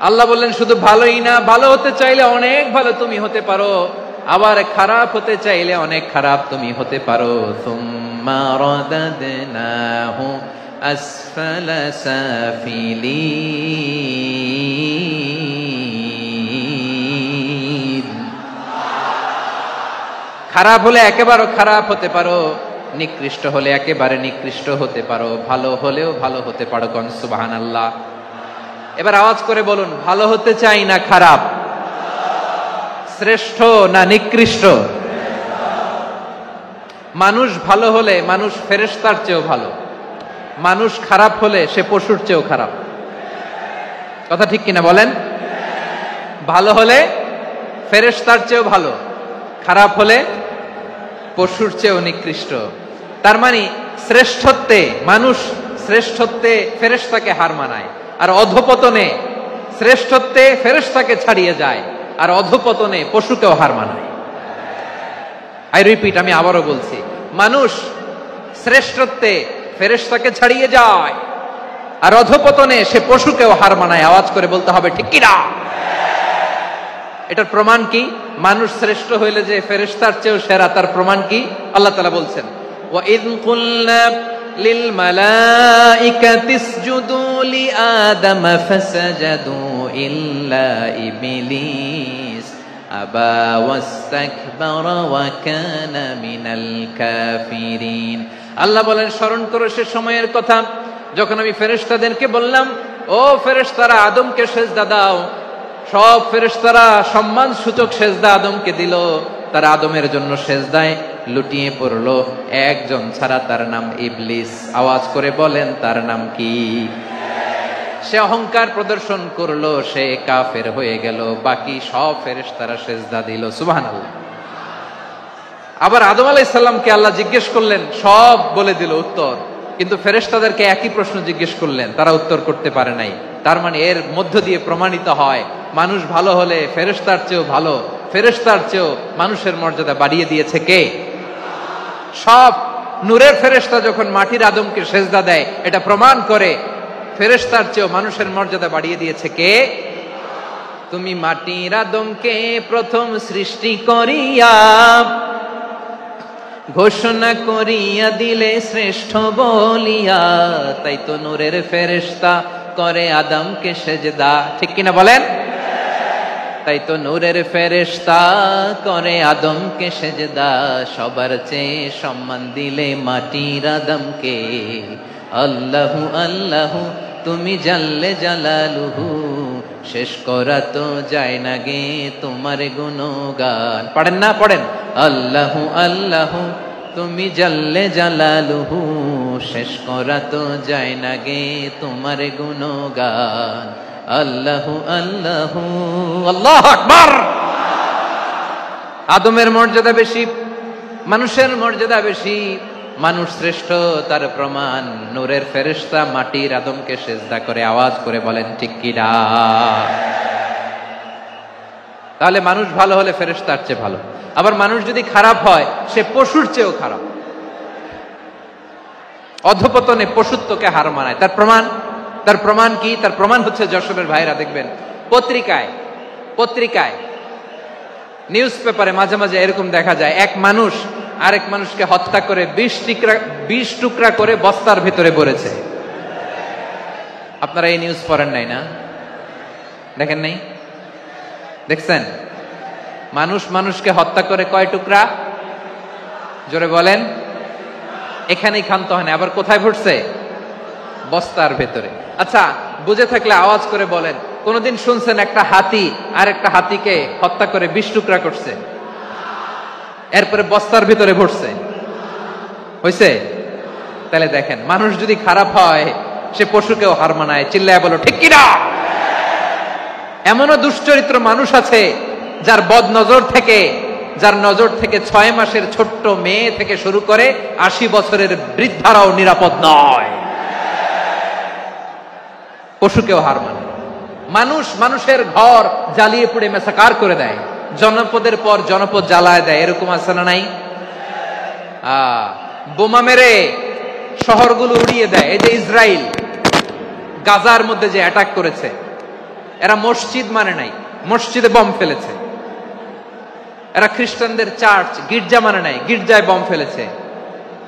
B: আল্লাহ বললেন শুধু ভালোই না, ভালো হতে চাইলে অনেক ভালো তুমি হতে পারো, আবার খারাপ হতে চাইলে অনেক খারাপ তুমি হতে পারো। সুম্মা রাদাদনাহু আসফালা সাফিলিন। খারাপ হলে একেবারে খারাপ হতে পারো, নিকৃষ্ট হলে একেবারে নিকৃষ্ট হতে পারো, ভালো হলেও ভালো হতে পারো। কোন সুবহানাল্লাহ। এবার আওয়াজ করে বলুন ভালো হতে চাই না খারাপ, শ্রেষ্ঠ না নিকৃষ্ট? মানুষ ভালো হলে মানুষ ফেরেশতার চেয়েও ভালো, মানুষ খারাপ হলে সে পশুর চেয়েও খারাপ। কথা ঠিক কিনা বলেন? ভালো হলে ফেরেশতার চেয়েও ভালো, খারাপ হলে পশুর চেয়েও নিকৃষ্ট। তার মানে শ্রেষ্ঠত্বে মানুষ, শ্রেষ্ঠত্বে ফেরেশতাকে হার মানায়, আর অধপতনে শ্রেষ্ঠত্বে ফেরেশতাকে ছাড়িয়ে যায়, আর অধপতনে পশুকেও হার মানায়। আই রিপিট, আমি আবারও বলছি, মানুষ শ্রেষ্ঠত্বে ফেরেশতাকে ছাড়িয়ে যায়, আর অধপতনে সে পশুকেও হার মানায়। আওয়াজ করে বলতে হবে ঠিক কিনা? এটার প্রমাণ কি? মানুষ শ্রেষ্ঠ হইলে যে ফেরেশতার চেয়েও সেরা, তার প্রমাণ কি? আল্লাহ তাআলা বলছেন, ওয়া ইয কুলনা লিল মালাইকাতি ইসজুদু লি আদম ফাসাজাদু ইল্লা ইবলিস আবা ওয়াস্তাকবারা ওয়া কানা মিনাল কাফিরিন। আল্লাহ বলেন, স্মরণ করো সে সময়ের কথা যখন আমি ফেরেশতাদেরকে বললাম, ও ফেরেশতারা আদমকে সিজদা দাও। সব ফেরেশতারা সম্মান সূচক সেজদা আদমকে দিল। তারা আদমের জন্য সেজদায় লুটিয়ে পড়লো, একজন ছাড়া, তার নাম ইবলিস। আওয়াজ করে বলেন তার নাম কি? সে অহংকার প্রদর্শন করলো, সে কাফের হয়ে গেল। বাকি সব ফেরেশতারা সেজদা দিল। সুবহানাল্লাহ। আবার আদম আলাইহিস সালামকে আল্লাহ জিজ্ঞেস করলেন, সব বলে দিল উত্তর, কিন্তু ফেরেশতাদেরকে একই প্রশ্ন জিজ্ঞেস করলেন, তারা উত্তর করতে পারে নাই। তার মানে এর মধ্য দিয়ে প্রমাণিত হয়, মানুষ ভালো হলে ফেরেশতার চেয়েও ভালো, ফেরেশতার চেয়েও মানুষের মর্যাদা বাড়িয়ে দিয়েছে কে? সব নূরের ফেরেশতা যখন মাটির আদমকে সেজদা দেয়, এটা প্রমাণ করে ফেরেশতার চেয়েও মানুষের মর্যাদা বাড়িয়ে দিয়েছে কে? তুমি মাটির আদমকে প্রথম সৃষ্টি করিয়া ঘোষণা করিয়া দিলে শ্রেষ্ঠ বলিয়া, তাই তো নূরের ফেরেশতা করে আদমকে সেজদা। ঠিক কিনা বলেন? তাই তো নূরের ফেরেশতা করে আদমকে সেজদা। সবার চেয়ে সম্মান দিলে মাটির আদমকে। আল্লাহু আল্লাহু তুমি জাল্লে জালালুহু, শেষ করা তো যায় না গে তোমার গুণগান। পড়েন না? পড়েন। আল্লাহু আল্লাহু তুমি জাল্লে জালালুহু, শেষ করা তো যায় না গে তোমার গুণগান। আল্লাহু আল্লাহু আল্লাহু আকবার। আদমের মর্যাদা বেশি, মানুষের মর্যাদা বেশি, মানুষ শ্রেষ্ঠ, তার প্রমাণ নূরের ফেরেশতা মাটির আদমকে সেজদা করে। আওয়াজ করে বলেন ঠিক কিনা? তাহলে মানুষ ভালো হলে ফেরেশতার চেয়ে ভালো। আবার মানুষ যদি খারাপ হয়, সে পশুর চেয়েও খারাপ। অধপতনে পশুত্বকে হার মানায়। তার প্রমাণ কি? তার প্রমাণ হচ্ছে, যশোরের ভাইরা দেখবেন পত্রিকায় নিউজ পেপারে মাঝে মাঝে এরকম দেখা যায়, এক মানুষ আরেক মানুষকে হত্যা করে 20 টুকরা করে বস্তার ভেতরে ভরেছে। আপনারা এই নিউজ পড়েন নাই না? দেখেন নাই? দেখছেন? মানুষ মানুষকে হত্যা করে কয় টুকরা? জোরে বলেন। এখানেই ক্ষান্ত হয় না, আবার কোথায় ভরছে? বস্তার ভেতরে। আচ্ছা, বুঝে থাকলে আওয়াজ করে বলেন, কোনদিন শুনছেন একটা হাতি আর একটা হাতিকে হত্যা করে 20 টুকরা করছে, এরপরে বস্তার ভিতরে ভরছে? হইছে? তাহলে দেখেন, মানুষ যদি খারাপ হয়, সে পশুকেও হার মানায়। চিল্লায় বলো ঠিক কিনা? এমনও দুশ্চরিত্র মানুষ আছে যার নজর থেকে 6 মাসের ছোট্ট মেয়ে থেকে শুরু করে 80 বছরের বৃদ্ধারাও নিরাপদ নয়। পশুকেও হার মানে। মানুষের ঘর জ্বালিয়ে পুড়ে মেসাকার করে দেয়, জনপদের পর জনপদ জ্বালায় দেয়। এরকম আছে না নাই? বোমা মেরে শহরগুলো উড়িয়ে দেয়। এই যে ইসরায়েল গাজার মধ্যে যে অ্যাটাক করেছে, এরা মসজিদ মানে নাই, মসজিদে বম ফেলেছে। এরা খ্রিস্টানদের চার্চ, গির্জা মানে নাই, গির্জায় বম ফেলেছে।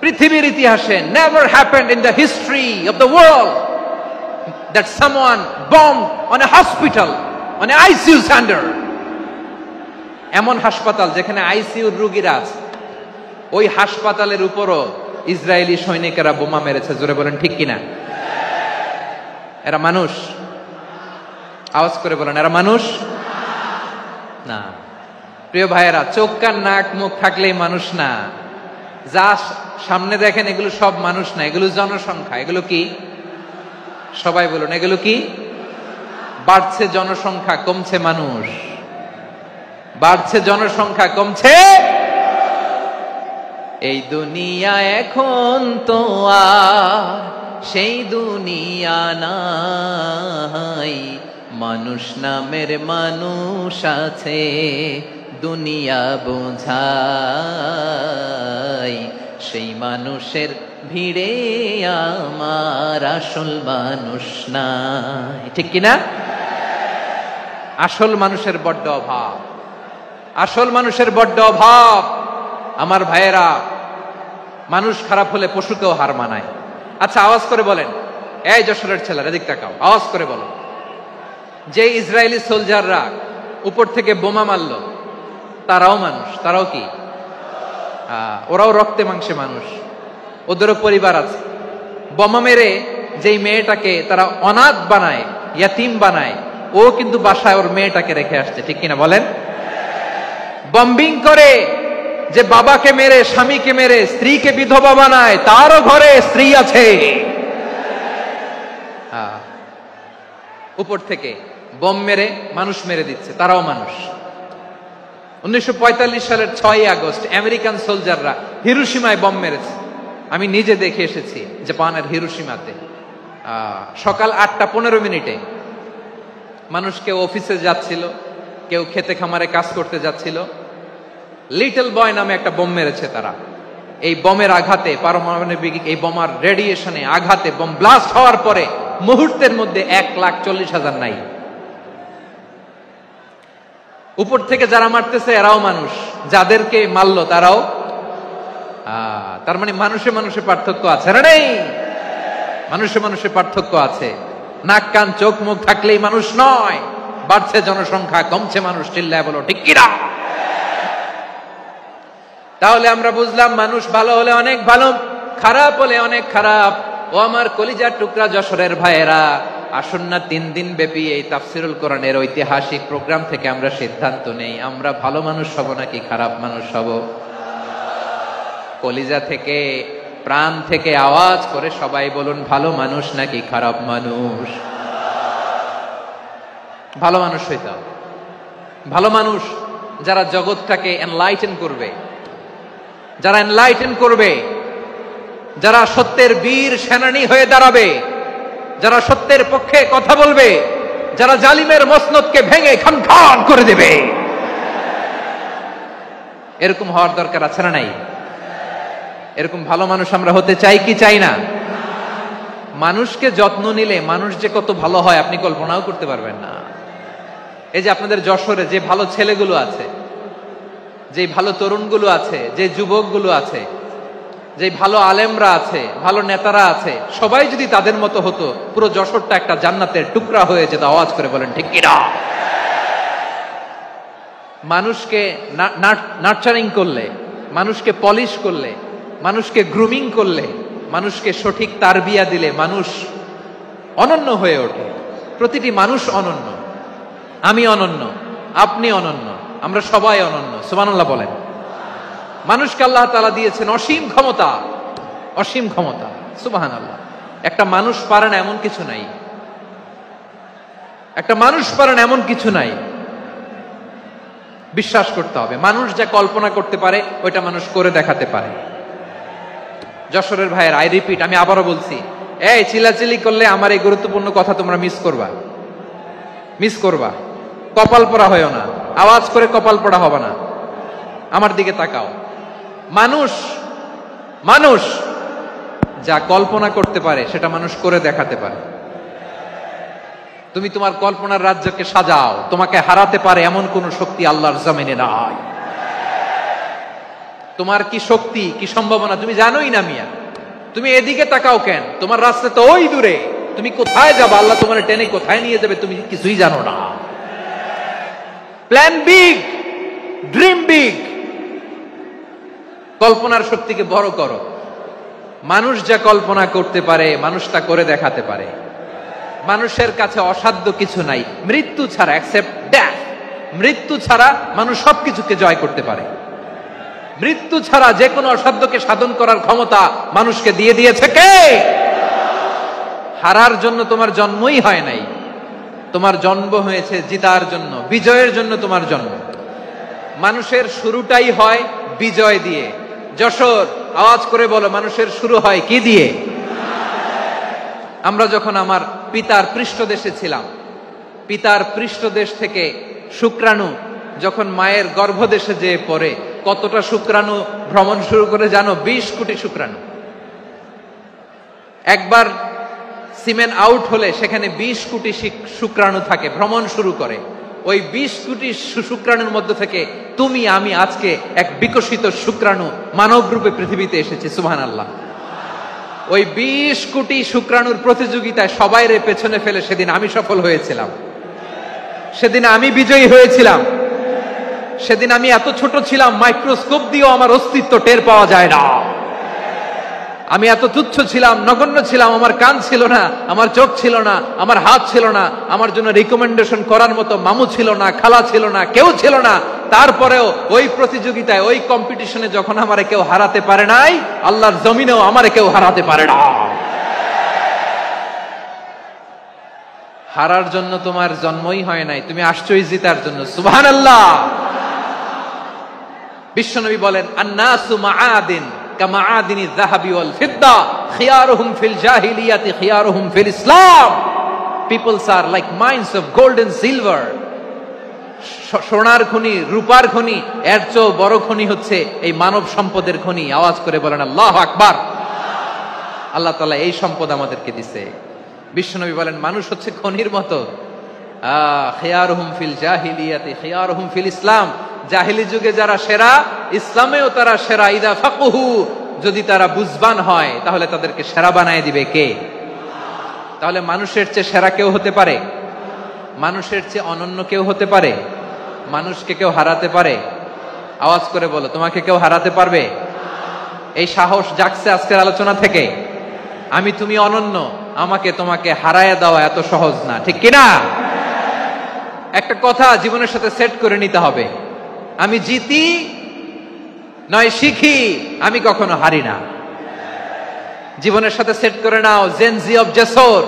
B: পৃথিবীর ইতিহাসে never happened in the history of the world that someone bombed on a hospital, on an ICU center. এমন হাসপাতাল যেখানে আইসিইউর রোগীরা আছে, ওই হাসপাতালের উপরও ইসরায়েলি সৈনিকেরা বোমা মেরেছে। জোরে বলেন ঠিক কিনা? এরা মানুষ? আওয়াজ করে বলেন, এরা মানুষ না। প্রিয় ভাইয়েরা, চোখ কান নাক মুখ থাকলেই মানুষ না। যা সামনে দেখেন এগুলো সব মানুষ না, এগুলো জনসংখ্যা। এগুলো কি? সবাই বলুন, এগুলো কি? বাড়ছে জনসংখ্যা, কমছে মানুষ। বাড়ছে জনসংখ্যা, কমছে। এই দুনিয়া এখন তো আর সেই দুনিয়া নাই, মানুষ নামের মানুষ আছে, দুনিয়া বোঝাই। সেই মানুষের ভিড়ে আমার আসল মানুষ নাই। ঠিক কিনা? আসল মানুষের বড্ড অভাব, আসল মানুষের বড্ড অভাব। আমার ভাইয়েরা, মানুষ খারাপ হলে পশুকেও হার মানায়। আচ্ছা, আওয়াজ করে বলেন, এই যশোরের ছেলেরা এদিক তাকাও, আওয়াজ করে বলো, যে ইসরায়েলি সোলজাররা উপর থেকে বোমা মারলো, তারাও মানুষ? তারাও কি? ওরাও রক্তে মাংসে মানুষ, ওদেরও পরিবার আছে। বোমা মেরে যেই মেয়েটাকে তারা অনাথ বানায়, ইয়াতিম বানায়, ও কিন্তু বাসায় ওর মেয়েটাকে রেখে আসছে। ঠিক কিনা বলেন? বম্বিং করে যে বাবাকে মেরে, স্বামীকে মেরে স্ত্রীকে বিধবা বানায়, তারও ঘরে স্ত্রী আছে। উপর থেকে বোম মেরে মানুষ মেরে দিচ্ছে, তারাও মানুষ। 1945 সালের 6ই আগস্ট আমেরিকান সোলজাররা হিরোশিমায় বোম মেরেছে। আমি নিজে দেখে এসেছি জাপানের হিরোশিমাতে। সকাল 8:15 মানুষ কেউ অফিসে যাচ্ছিল, কেউ খেতে খামারে কাজ করতে যাচ্ছিল। লিটল বয় নামে একটা বোম মেরেছে তারা। এই বোমের আঘাতে, পারমাণবিক এই বোমার রেডিয়েশনে আঘাতে, বোম ব্লাস্ট হওয়ার পরে মুহূর্তের মধ্যে 1,40,000 নাই। উপর থেকে যারা মারতেছে এরাও মানুষ, যাদেরকে মারলো তারাও। তার মানে মানুষে মানুষে পার্থক্য আছে না? নেই? মানুষে মানুষে পার্থক্য আছে। নাক কান চোখ মুখ থাকলেই মানুষ নয়। বাড়ছে জনসংখ্যা, কমছে মানুষ। চিল্লায় বলো ঠিক কিনা? তাহলে আমরা বুঝলাম মানুষ ভালো হলে অনেক ভালো, খারাপ হলে অনেক খারাপ। ও আমার কলিজার টুকরা যশোরের ভাইয়েরা, আসুন না 3 দিন ব্যাপী এই তাফসিরুল কোরআনের ঐতিহাসিক প্রোগ্রাম থেকে আমরা সিদ্ধান্ত নেই, আমরা ভালো মানুষ হব নাকি খারাপ মানুষ হব। কলিজা থেকে, প্রাণ থেকে আওয়াজ করে সবাই বলুন, ভালো মানুষ নাকি খারাপ মানুষ? ভালো মানুষ হইতে হবে। ভালো মানুষ যারা জগৎটাকে এনলাইটেন করবে, যারা এনলাইটেন করবে, যারা সত্যের বীর সেনানী হয়ে দাঁড়াবে, যারা সত্যের পক্ষে কথা বলবে, যারা জালিমের মসনদকে ভেঙে খান খান করে দেবে। এরকম হওয়ার দরকার আছে না নাই? এরকম ভালো মানুষ আমরা হতে চাই কি চাই না? মানুষকে যত্ন নিলে মানুষ যে কত ভালো হয় আপনি কল্পনাও করতে পারবেন না। এই যে আপনাদের যশোরে যে ভালো ছেলেগুলো আছে, যে ভালো তরুণগুলো আছে, যে যুবকগুলো আছে, যে ভালো আলেমরা আছে, ভালো নেতারা আছে, সবাই যদি তাদের মতো হতো, পুরো যশোরটা একটা জান্নাতের টুকরা হয়ে যেত। আওয়াজ করে বলেন ঠিক কিনা? মানুষকে নার্চারিং করলে, মানুষকে পলিশ করলে, মানুষকে গ্রুমিং করলে, মানুষকে সঠিক তারবিয়া দিলে মানুষ অনন্য হয়ে ওঠে। প্রতিটি মানুষ অনন্য। আমি অনন্য, আপনি অনন্য, আমরা সবাই অনন্য। সুবহানাল্লাহ বলেন। মানুষকে আল্লাহ তাআলা দিয়েছেন অসীম ক্ষমতা, অসীম ক্ষমতা। সুবহানাল্লাহ। একটা মানুষ পারে না এমন কিছু নাই, একটা মানুষ পারে না এমন কিছু নাই। বিশ্বাস করতে হবে, মানুষ যা কল্পনা করতে পারে ওইটা মানুষ করে দেখাতে পারে। যশোরের ভাইয়ের, আই রিপিট, আমি আবারও বলছি, এই চিল্লাচিল্লি করলে আমার এই গুরুত্বপূর্ণ কথা তোমরা মিস করবা, মিস করবা। কপাল পড়া হয়েও না, আওয়াজ করে কপাল পড়া হবে না। আমার দিকে তাকাও। মানুষ, মানুষ যা কল্পনা করতে পারে সেটা মানুষ করে দেখাতে পারে। তুমি তোমার কল্পনার রাজ্যকে সাজাও, তোমাকে হারাতে পারে এমন কোন শক্তি আল্লাহর জমিনে নাই। তোমার কি শক্তি, কি সম্ভাবনা তুমি জানোই না মিয়া। তুমি এদিকে তাকাও কেন? তোমার রাস্তা তো ওই দূরে। তুমি কোথায় যাবে, আল্লাহ তোমার টেনে কোথায় নিয়ে যাবে তুমি কিছুই জানো না। Plan big, dream big. কল্পনার শক্তিকে বড় করো। মানুষ যা কল্পনা করতে পারে মানুষ তা করে দেখাতে পারে। মানুষের কাছে অসাধ্য কিছু নাই মৃত্যু ছাড়া, এক্সেপ্ট ডেথ। মৃত্যু ছাড়া মানুষ সবকিছুকে জয় করতে পারে। মৃত্যু ছাড়া যে কোনো অসাধ্যকে সাধন করার ক্ষমতা মানুষকে দিয়ে দিয়েছে কে? হারার জন্য তোমার জন্মই হয় নাই, তোমার জন্ম হয়েছে জিতার জন্য, বিজয়ের জন্য তোমার জন্ম। মানুষের শুরুটাই হয় বিজয় দিয়ে। যশোর, আওয়াজ করে বলো, মানুষের শুরু হয় কি দিয়ে? আমরা যখন আমার পিতার পৃষ্ঠদেশে ছিলাম, পিতার পৃষ্ঠদেশ থেকে শুক্রাণু যখন মায়ের গর্ভদেশে যেয়ে পড়ে, কতটা শুক্রাণু ভ্রমণ শুরু করে জানো? 20 কোটি শুক্রাণু। একবার সিমেন আউট হলে সেখানে 20 কোটি শুক্রাণু থাকে, ভ্রমণ শুরু করে। ওই 20 কোটি শুক্রাণুর মধ্য থেকে তুমি আমি আজকে এক বিকশিত শুক্রাণু মানব রূপে পৃথিবীতে এসেছি। সুবহানাল্লাহ। ওই 20 কোটি শুক্রাণুর প্রতিযোগিতায় সবাইরে পেছনে ফেলে সেদিন আমি সফল হয়েছিলাম, সেদিন আমি বিজয়ী হয়েছিলাম। সেদিন আমি এত ছোট ছিলাম, মাইক্রোস্কোপ দিয়েও আমার অস্তিত্ব টের পাওয়া যায় না। আমি এত তুচ্ছ ছিলাম, নগণ্য ছিলাম, আমার কান ছিল না, আমার চোখ ছিল না, আমার হাত ছিল না, আমার জন্য রিকমেন্ডেশন করার মতো মামু ছিল না, খালা ছিল না, কেউ ছিল না। তারপরেও ওই প্রতিযোগিতায়, ওই কম্পিটিশনে যখন আমারে কেউ হারাতে পারে নাই, আল্লাহর জমিনেও আমারে কেউ হারাতে পারে না। হারার জন্য তোমার জন্মই হয় নাই, তুমি আসছই জিতার জন্য। সুবহানাল্লাহ। বিশ্বনবী বলেন, আন-নাসু মাআদিন কামাআদিনি যাহাবি ওয়াল ফিদ্দা খিয়ারুহুম ফিল জাহিলিয়াতি খিয়ারুহুম ফিল Islam. Peoples are like mines of gold and silver. সোনার খনি, রূপার খনি, এর চেয়েও বড় খনি হচ্ছে এই মানব সম্পদের খনি। আওয়াজ করে বলেন আল্লাহু আকবার। আল্লাহ তাআলা এই সম্পদ আমাদেরকে দিয়েছে। বিশ্বনবী বলেন, মানুষ হচ্ছে খনির মতো। খিয়ারুহুম ফিল জাহিলিয়াতি খিয়ারুহুম ফিল ইসলাম। জাহিলি যুগে যারা সেরা, ইসলামেও তারা সেরা। ইদা ফাকুহু, যদি তারা বুঝবান হয় তাহলে তাদেরকে সেরা বানায় দিবে কে? তাহলে মানুষের চেয়ে সেরা কেউ হতে পারে? মানুষের চেয়ে অনন্য কেউ হতে পারে? মানুষকে কেউ হারাতে পারে? আওয়াজ করে বলো, তোমাকে কেউ হারাতে পারবে? এই সাহস জাগছে আজকের আলোচনা থেকে। আমি তুমি অনন্য, আমাকে তোমাকে হারায় দেওয়া এত সহজ না, ঠিক কিনা? একটা কথা জীবনের সাথে সেট করে নিতে হবে, আমি জিতি নয় শিখি, আমি কখনো হারি না। জীবনের সাথে সেট করে নাও, জেনজি অফ জেসর,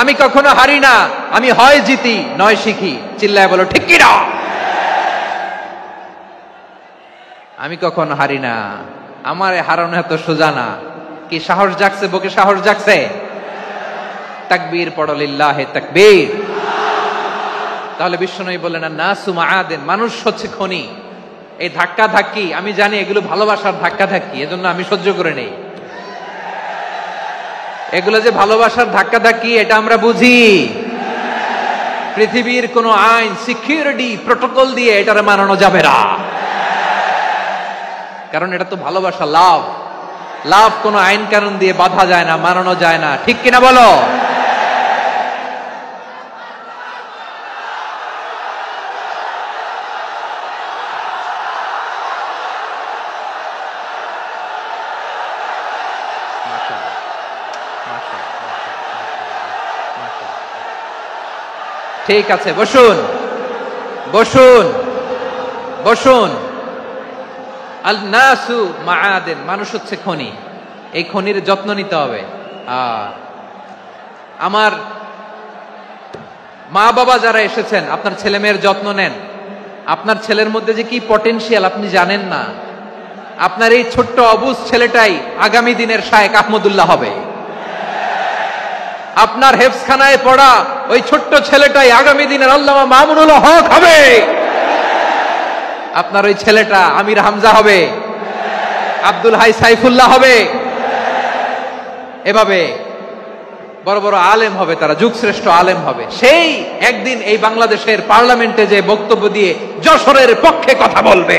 B: আমি কখনো হারি না, আমি হয় জিতি নয় শিখি। চিল্লায় বলো ঠিক কিনা? আমি কখনো হারি না, আমার হারানো এত সোজা না। কি সাহস জাগছে? বুকে সাহস জাগছে? তাকবীর পড়ো, লিল্লাহে তাকবীর। তাহলে বিশ্বনবী বললেন, নাসু মাআদিন, মানুষ হচ্ছে খনি। এই ধাক্কা ধাক্কি আমি জানি এগুলো ভালোবাসার ধাক্কা ধাক্কি, এজন্য আমি সহ্য করে নেই। এগুলো যে ভালোবাসার ধাক্কা ধাক্কি এটা আমরা বুঝি। পৃথিবীর কোন আইন, সিকিউরিটি প্রটোকল দিয়ে এটারে মানানো যাবে না, কারণ এটা তো ভালোবাসা, লাভ। লাভ কোন আইন কানুন দিয়ে বাধা যায় না, মানানো যায় না, ঠিক কিনা বলো? ঠিক আছে, বসুন বসুন বসুন। আল নাসু মাআদিন, মানুষ হচ্ছে খনি। এই খনির যত্ন নিতে হবে। আমার মা বাবা যারা এসেছেন, আপনার ছেলে মেয়ের যত্ন নেন। আপনার ছেলের মধ্যে যে কি পটেনশিয়াল আপনি জানেন না। আপনার এই ছোট্ট অবুজ ছেলেটাই আগামী দিনের শায়েখ আহমদুল্লাহ হবে। আপনার হেফজখানায় পড়া ওই ছোট্ট ছেলেটাই আগামী দিনের আল্লামা মামুনুল হক হবে। আপনার ওই ছেলেটা আমির হামজা হবে, আব্দুল হাই সাইফুল্লাহ হবে। এভাবে বড় বড় আলেম হবে, তারা যুগশ্রেষ্ঠ আলেম হবে। সেই একদিন এই বাংলাদেশের পার্লামেন্টে যে বক্তব্য দিয়ে যশোরের পক্ষে কথা বলবে।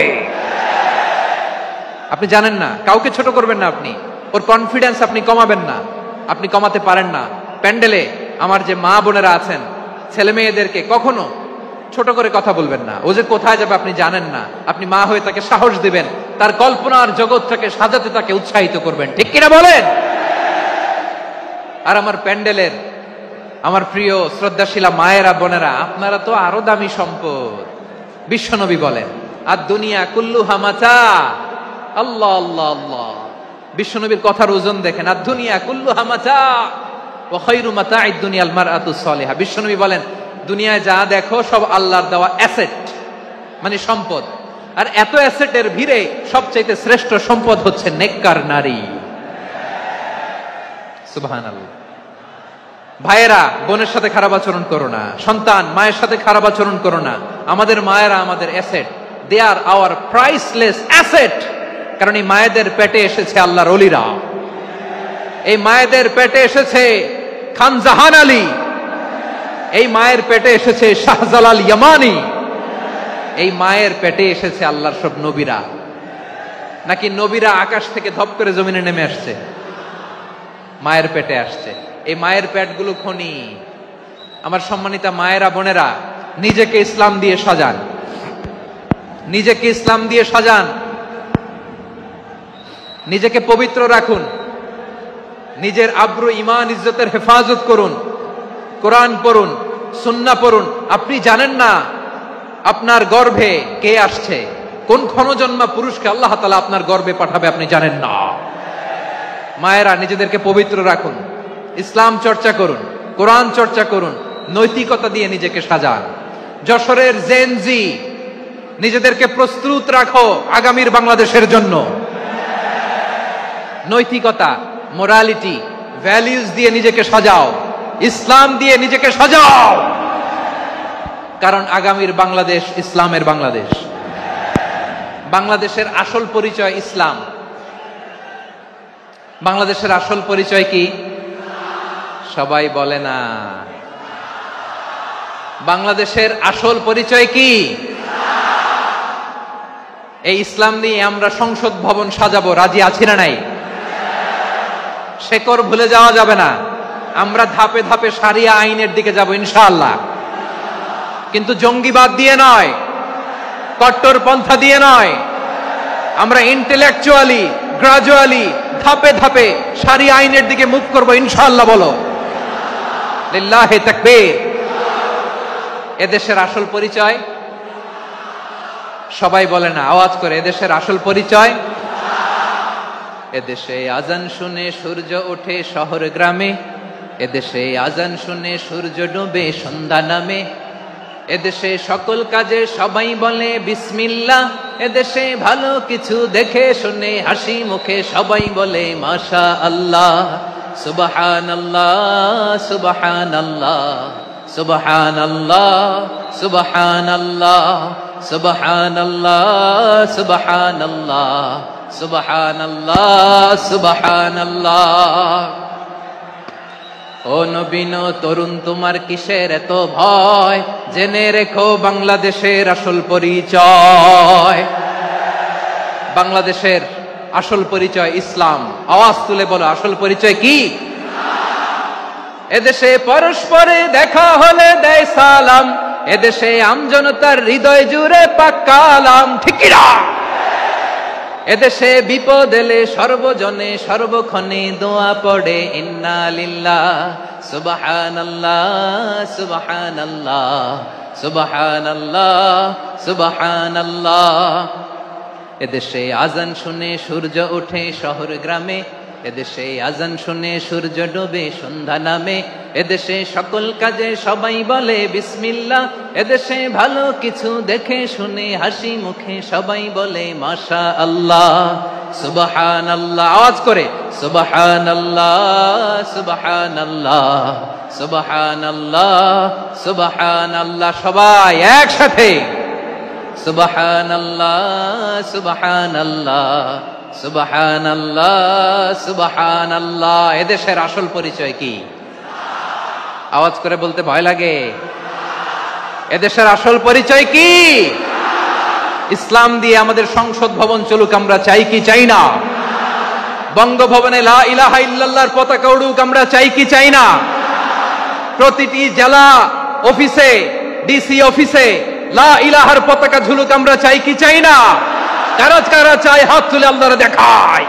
B: আপনি জানেন না, কাউকে ছোট করবেন না আপনি, ওর কনফিডেন্স আপনি কমাবেন না, আপনি কমাতে পারেন না। প্যান্ডেলে আমার যে মা বোনেরা আছেন, ছেলে মেয়েদেরকে কখনো ছোট করে কথা বলবেন না। ও যে কোথায় যাবে আপনি জানেন না, আপনি মা হয়ে তাকে সাহস দিবেন, তার কল্পনার জগৎটাকে সাজাতে তাকে উৎসাহিত করবেন, ঠিক কিনা বলেন? আর আমার প্যান্ডেলের আমার প্রিয় শ্রদ্ধাশীলা মায়েরা বোনেরা, আপনারা তো আরো দামি সম্পদ। বিশ্বনবী বলেন, আর দুনিয়া কুল্লুহা মাতা। আল্লাহ আল্লাহ আল্লাহ, বিশ্বনবীর কথার ওজন দেখেন। আর দুনিয়া কুল্লুহা মাতা ওয়া খায়রু মাতা'আদ দুনিয়াল মারআতুস সালিহা। বিশ্বনবী বলেন, দুনিয়ায় যা দেখো সব আল্লাহর দেওয়া অ্যাসেট, মানে সম্পদ। আর এত অ্যাসেটের ভিড়ে সবচাইতে শ্রেষ্ঠ সম্পদ হচ্ছে নেককার নারী। সুবহানাল্লাহ। ভাইয়েরা, বোনের সাথে খারাপ আচরণ করো না। সন্তান মায়ের সাথে খারাপ আচরণ করো না। আমাদের মায়েরা আমাদের asset, they are our priceless asset. কারণ এই মায়েদের পেটে এসেছে আল্লাহর ওলিরা। এই মায়েদের পেটে এসেছে খান জাহান আলী, এই মায়ের পেটে এসেছে শাহজালাল ইয়ামানি, এই মায়ের পেটে এসেছে আল্লাহর সব নবীরা। নাকি নবীরা আকাশ থেকে ধপ করে জমিনে নেমে আসছে? মায়ের পেটে আসছে। এই মায়ের পেটগুলো খনি। আমার সম্মানিতা মায়েরা, বোনেরা, নিজেকে ইসলাম দিয়ে সাজান, নিজেকে ইসলাম দিয়ে সাজান, নিজেকে পবিত্র রাখুন, নিজের আব্রু ইমান ইজ্জতের হেফাজত করুন, কোরআন পড়ুন, সুন্নাহ পড়ুন। আপনি জানেন না আপনার গর্ভে কে আসছে, কোন ক্ষণজন্মা পুরুষকে আল্লাহ তাআলা আপনার গর্ভে পাঠাবে আপনি জানেন না। মায়েরা, নিজেদেরকে পবিত্র রাখুন, ইসলাম চর্চা করুন, কোরআন চর্চা করুন, নৈতিকতা দিয়ে নিজেকে সাজান। যশোরের জেনজি, নিজেদেরকে প্রস্তুত রাখো আগামীর বাংলাদেশের জন্য। নৈতিকতা, মোরালিটি, ভ্যালিউজ দিয়ে নিজেকে সাজাও, ইসলাম দিয়ে নিজেকে সাজাও, কারণ আগামীর বাংলাদেশ ইসলামের বাংলাদেশ। বাংলাদেশের আসল পরিচয় ইসলাম। বাংলাদেশের আসল পরিচয় কি? সবাই বলে না। বাংলাদেশের আসল পরিচয় কি? এই ইসলাম নিয়ে আমরা সংসদ ভবন সাজাবো, রাজি আছি না নাই? শেকড় ভুলে যাওয়া যাবে না। আমরা ধাপে ধাপে শারিয়া আইনের দিকে যাব ইনশাআল্লাহ, কিন্তু জঙ্গিবাদ দিয়ে নয়, কট্টর পন্থা দিয়ে নয়। আমরা ইন্টেলেকচুয়ালি, গ্রাজুয়ালি, ধাপে ধাপে শারিয়া আইনের দিকে মুভ করব ইনশাআল্লাহ। বলো লিল্লাহি তাকবীর। এদেশের আসল পরিচয় সবাই বলে না, আওয়াজ করে, এদেশের আসল পরিচয়। এদেশে আজান শুনে সূর্য ওঠে শহর গ্রামে, এদেশে আজান শুনে সূর্য ডুবে সন্ধ্যা নামে, এদেশে সকল কাজে সবাই বলে বিসমিল্লাহ, এদেশে ভালো কিছু দেখে শুনে হাসি মুখে সবাই বলে মাশা আল্লাহ, সুবহানাল্লাহ সুবহানাল্লাহ সুবহানাল্লাহ সুবহানাল্লাহ সুবহানাল্লাহ সুবহানাল্লাহ সুবহানাল্লাহ সুবহানাল্লাহ। ও নবীন তরুণ, তোমার কিসের এত ভয়? জেনে রেখো বাংলাদেশের আসল পরিচয়। বাংলাদেশের আসল পরিচয় ইসলাম। আওয়াজ তুলে বলো, আসল পরিচয় কি? এদেশে পরস্পরে দেখা হলে দেয় সালাম, এদেশে আমজনতার হৃদয় জুড়ে পাক্কালাম, ঠিক কি না? এদেশে বিপদ এলে সর্বজনে সর্বক্ষণে দোয়া পড়ে ইন্না লিল্লাহ সুবহানাল্লাহ সুবহানাল্লাহ সুবহানাল্লাহ সুবহানাল্লাহ। এদেশে আজান শুনে সূর্য ওঠে শহর গ্রামে, এদেশে আজান শুনে সূর্য ডুবে সন্ধ্যা নামে, এদেশে সকল কাজে সবাই বলে বিসমিল্লাহ, এদেশে ভালো কিছু দেখে শুনে হাসি মুখে সবাই বলে মাশা আল্লাহ সুবহানাল্লাহ। আওয়াজ করে সুবহানাল্লাহ সুবহানাল্লাহ সুবহানাল্লাহ সুবহানাল্লাহ। সবাই একসাথে সুবহানাল্লাহ সুবহানাল্লাহ সুবহানাল্লাহ সুবহানাল্লাহ। এদেশের আসল পরিচয় কি? আওয়াজ করে বলতে ভয় লাগে। এদেশের আসল পরিচয় কি? ইসলাম দিয়ে আমাদের সংসদ ভবন চলুক, আমরা চাই কি চাই না? বঙ্গভবনে লা ইলাহা ইল্লাল্লাহর পতাকা উড়ুক, আমরা চাই কি চাই না? প্রতিটি জেলা অফিসে, ডিসি অফিসে লা ইলাহার পতাকা ঝুলুক, আমরা চাই কি চাই না? কারা কারা চাই হাত তুলে আল্লাহরে দেখায়।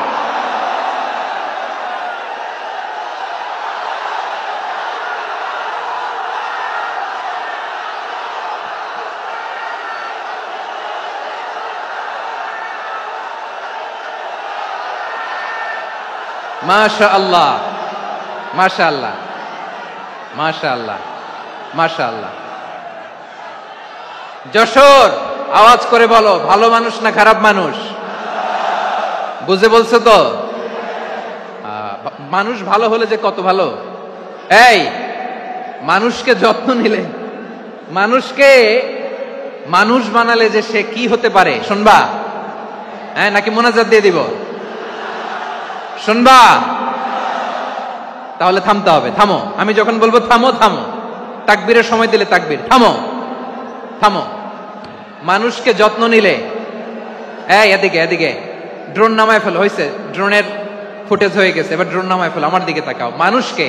B: মাশাআল্লাহ মাশাআল্লাহ মাশাআল্লাহ মাশাআল্লাহ। যশোর, আওয়াজ করে বলো, ভালো মানুষ না খারাপ মানুষ? বুঝে বলছো তো? মানুষ ভালো হলে যে কত ভালো। এই মানুষকে যত্ন নিলে, মানুষকে মানুষ বানালে যে সে কি হতে পারে শুনবা? হ্যাঁ, নাকি মোনাজাত দিয়ে দিব? শুনবা? তাহলে থামতে হবে। থামো, আমি যখন বলবো থামো থামো, তাকবীরের সময় দিলে তাকবীর, থামো থামো। মানুষকে যত্ন নিলে, এই এদিকে এদিকে, ড্রোন নামায় ফেলো, হয়েছে, ড্রোনের ফুটেজ হয়ে গেছে, এবার ড্রোন নামায় ফেলো, আমার দিকে তাকাও। মানুষকে,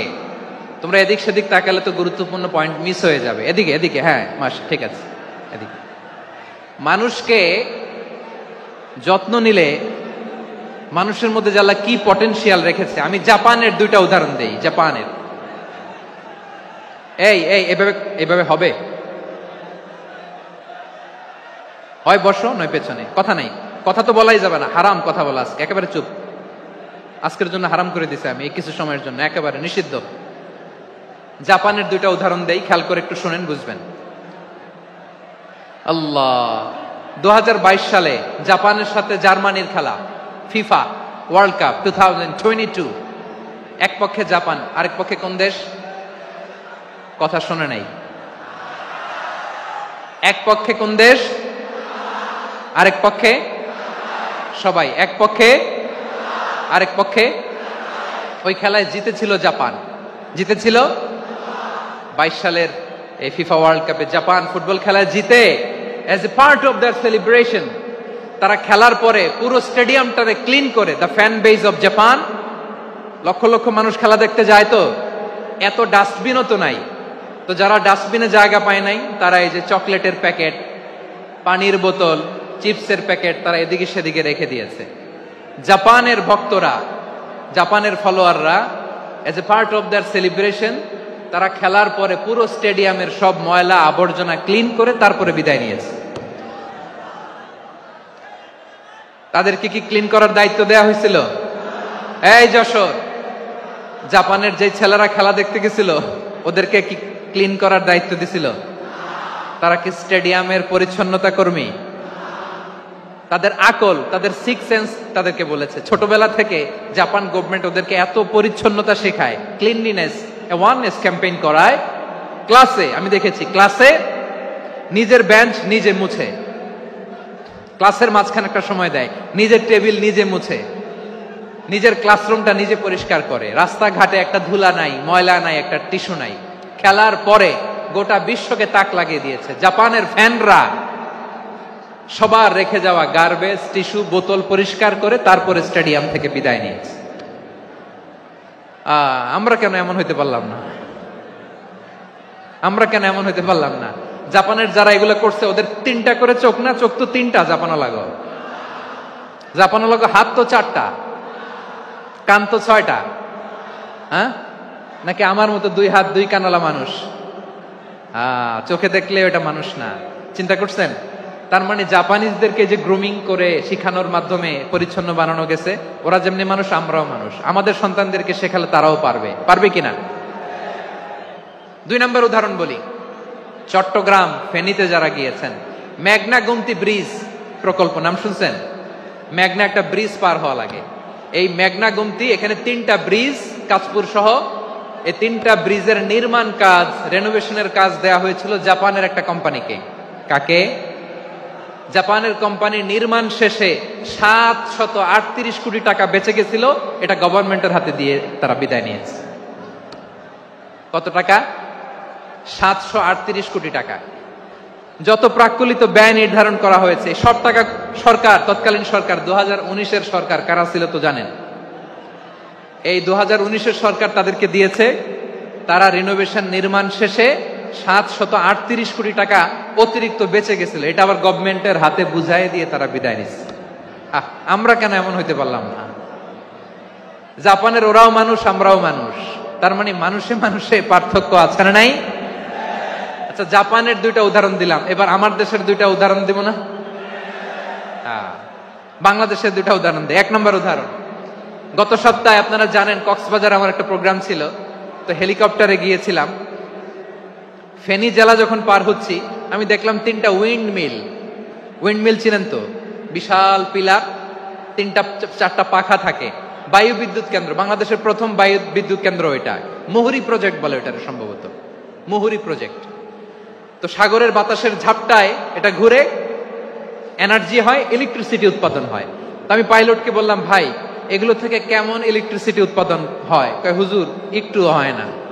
B: তোমরা এদিক সেদিক তাকালে তো গুরুত্বপূর্ণ পয়েন্ট মিস হয়ে যাবে। এদিকে এদিকে, হ্যাঁ মাস ঠিক আছে, এদিকে। মানুষকে যত্ন নিলে মানুষের মধ্যে যারা কি পটেনশিয়াল রেখেছে, আমি জাপানের দুইটা উদাহরণ দেই। জাপানের, এই এই এভাবে এভাবে হবে, হয় বসো নয় পেছনে, কথা নাই, কথা তো বলাই যাবে না, হারাম কথা বলা আজকে, একেবারে চুপ। আজকের জন্য হারাম করে দিছে আমি, এই কিছু সময়ের জন্য একেবারে নিষিদ্ধ। জাপানের দুইটা উদাহরণ দেই, খেয়াল করে একটু শুনেন, বুঝবেন। আল্লাহ, 2022 সালে জাপানের সাথে জার্মানির খেলা, ফিফা ওয়ার্ল্ড কাপ 2022। এক পক্ষে জাপান, আরেক পক্ষে কোন দেশ? কথা শোনে নাই। এক পক্ষে কোন দেশ, আরেক পক্ষে সবাই, এক পক্ষে আরেক পক্ষে। ওই খেলায় জিতেছিল জাপান, জিতেছিল 22 সালের এই ফিফা ওয়ার্ল্ড কাপে জাপান ফুটবল খেলায় জিতে, as a part of their celebration তারা খেলার পরে পুরো স্টেডিয়ামটারে ক্লিন করে, the fan base of Japan, lakh lakh মানুষ খেলা দেখতে যায়, তো এত ডাস্টবিনও তো নাই, তো যারা ডাস্টবিনে জায়গা পায় নাই তারা এই যে চকলেটের প্যাকেট, পানির বোতল, চিপসের প্যাকেট তারা এদিকে সেদিকে রেখে দিয়েছে। জাপানের ভক্তরা, জাপানের ফলোয়াররা, as a part of their celebration তারা খেলার পরে পুরো স্টেডিয়ামের সব ময়লা আবর্জনা ক্লিন করে তারপরে বিদায় নিয়েছে। তাদেরকে কি ক্লিন করার দায়িত্ব দেয়া হয়েছিল? এই যশোর, জাপানের যে ছেলেরা খেলা দেখতে গেছিল ওদেরকে কি ক্লিন করার দায়িত্ব দিছিল? তারা কি স্টেডিয়ামের পরিচ্ছন্নতা কর্মী? তাদের আকল, তাদের সিক্স সেন্স তাদেরকে বলেছে। ছোটবেলা থেকে জাপান গভর্নমেন্ট ওদেরকে এত পরিচ্ছন্নতা শেখায়, ক্লিনলিনেস অ্যাওয়ারনেস ক্যাম্পেইন করায়। ক্লাসে আমি দেখেছি, ক্লাসে নিজের বেঞ্চ নিজে মুছে, ক্লাসের মাঝখানে একটা সময় দেয়, নিজের টেবিল নিজে মুছে, নিজের ক্লাসরুমটা নিজে পরিষ্কার করে, রাস্তাঘাটে একটা ধুলা নাই, ময়লা নাই, একটা টিস্যু নাই। খেলার পরে গোটা বিশ্বকে তাক লাগিয়ে দিয়েছে। জাপানের ফ্যানরা সবার রেখে যাওয়া গার্বেজ, টিস্যু, বোতল পরিষ্কার করে তারপরে স্টেডিয়াম থেকে বিদায় নিয়েছে। আমরা কেন এমন হইতে পারলাম না? আমরা কেন এমন হইতে পারলাম না? জাপানের যারা এগুলো করছে ওদের 3টা করে চোখ না? চোখ তো 3টা, জাপানো লাগো, জাপানো লাগো, হাত তো 4টা, কান তো 6টা। হ্যাঁ, নাকি আমার মতো 2 হাত 2 কানওয়ালা মানুষ? চোখে দেখলে ওটা মানুষ না। চিন্তা করছেন? তার মানে জাপানিজদেরকে যে গ্রুমিং করে শিখানোর মাধ্যমে পরিচ্ছন্ন বানানো গেছে, ওরা যেমনি মানুষ আমরাও মানুষ। আমাদের সন্তানদেরকে শেখালে তারাও পারবে, পারবে কিনা? 2 নম্বর উদাহরণ বলি। চট্টগ্রাম ফেনীতে যারা গিয়েছেন, মেঘনা গুমতি ব্রিজ প্রকল্প নাম শুনছেন? মেঘনা একটা ব্রিজ পার হওয়া লাগে। এই মেঘনা গুমতি, এখানে 3টা ব্রিজ কাঁচপুর সহ, এই 3টা ব্রিজের নির্মাণ কাজ, রেনোভেশনের কাজ দেয়া হয়েছিল জাপানের একটা কোম্পানিকে। কাকে? জাপানের কোম্পানি। নির্মাণ শেষে 738 কোটি টাকা বেঁচে গেছিল, এটা গভর্নমেন্টের হাতে দিয়ে তারা বিদায় নিয়েছে। কত টাকা? 738 কোটি টাকা। যত প্রাক্কলিত ব্যয় নির্ধারণ করা হয়েছে সব টাকা সরকার, তৎকালীন সরকার 2019-এর সরকার, কারা ছিল তো জানেন? এই 2019-এর সরকার তাদেরকে দিয়েছে। তারা রিনোভেশন নির্মাণ শেষে 738 কোটি টাকা অতিরিক্ত বেঁচে গেছিল, এটা আবার গভর্নমেন্টের হাতে বুঝাই দিয়ে তারা বিদায় নিচ্ছে। আমরা কেন এমন হইতে পারলাম না? জাপানের ওরাও মানুষ, আমরাও মানুষ, তার মানে মানুষে মানুষে পার্থক্য আছে না নাই? আচ্ছা, জাপানের 2টা উদাহরণ দিলাম, এবার আমার দেশের 2টা উদাহরণ দিব না? বাংলাদেশের 2টা উদাহরণ দিই। 1 নম্বর উদাহরণ, গত সপ্তাহে আপনারা জানেন কক্সবাজার আমার একটা প্রোগ্রাম ছিল, তো হেলিকপ্টারে গিয়েছিলাম। ফেনী জেলা যখন পার হচ্ছি আমি দেখলাম 3টা উইন্ডমিল। উইন্ডমিল চিনেন তো? বিশাল পিলার, 3টা 4টা পাখা থাকে। বায়ু বিদ্যুৎ কেন্দ্র, বাংলাদেশের প্রথম বায়ু বিদ্যুৎ কেন্দ্র এটা। মুহুরী প্রজেক্ট বলে এটার, সম্ভবত মুহুরী প্রজেক্ট। তো সাগরের বাতাসের ঝাপটায় এটা ঘুরে এনার্জি হয়, ইলেকট্রিসিটি উৎপাদন হয়। তো আমি পাইলটকে বললাম, ভাই এগুলো থেকে কেমন ইলেকট্রিসিটি উৎপাদন হয়? কয় হুজুর একটু হয় না।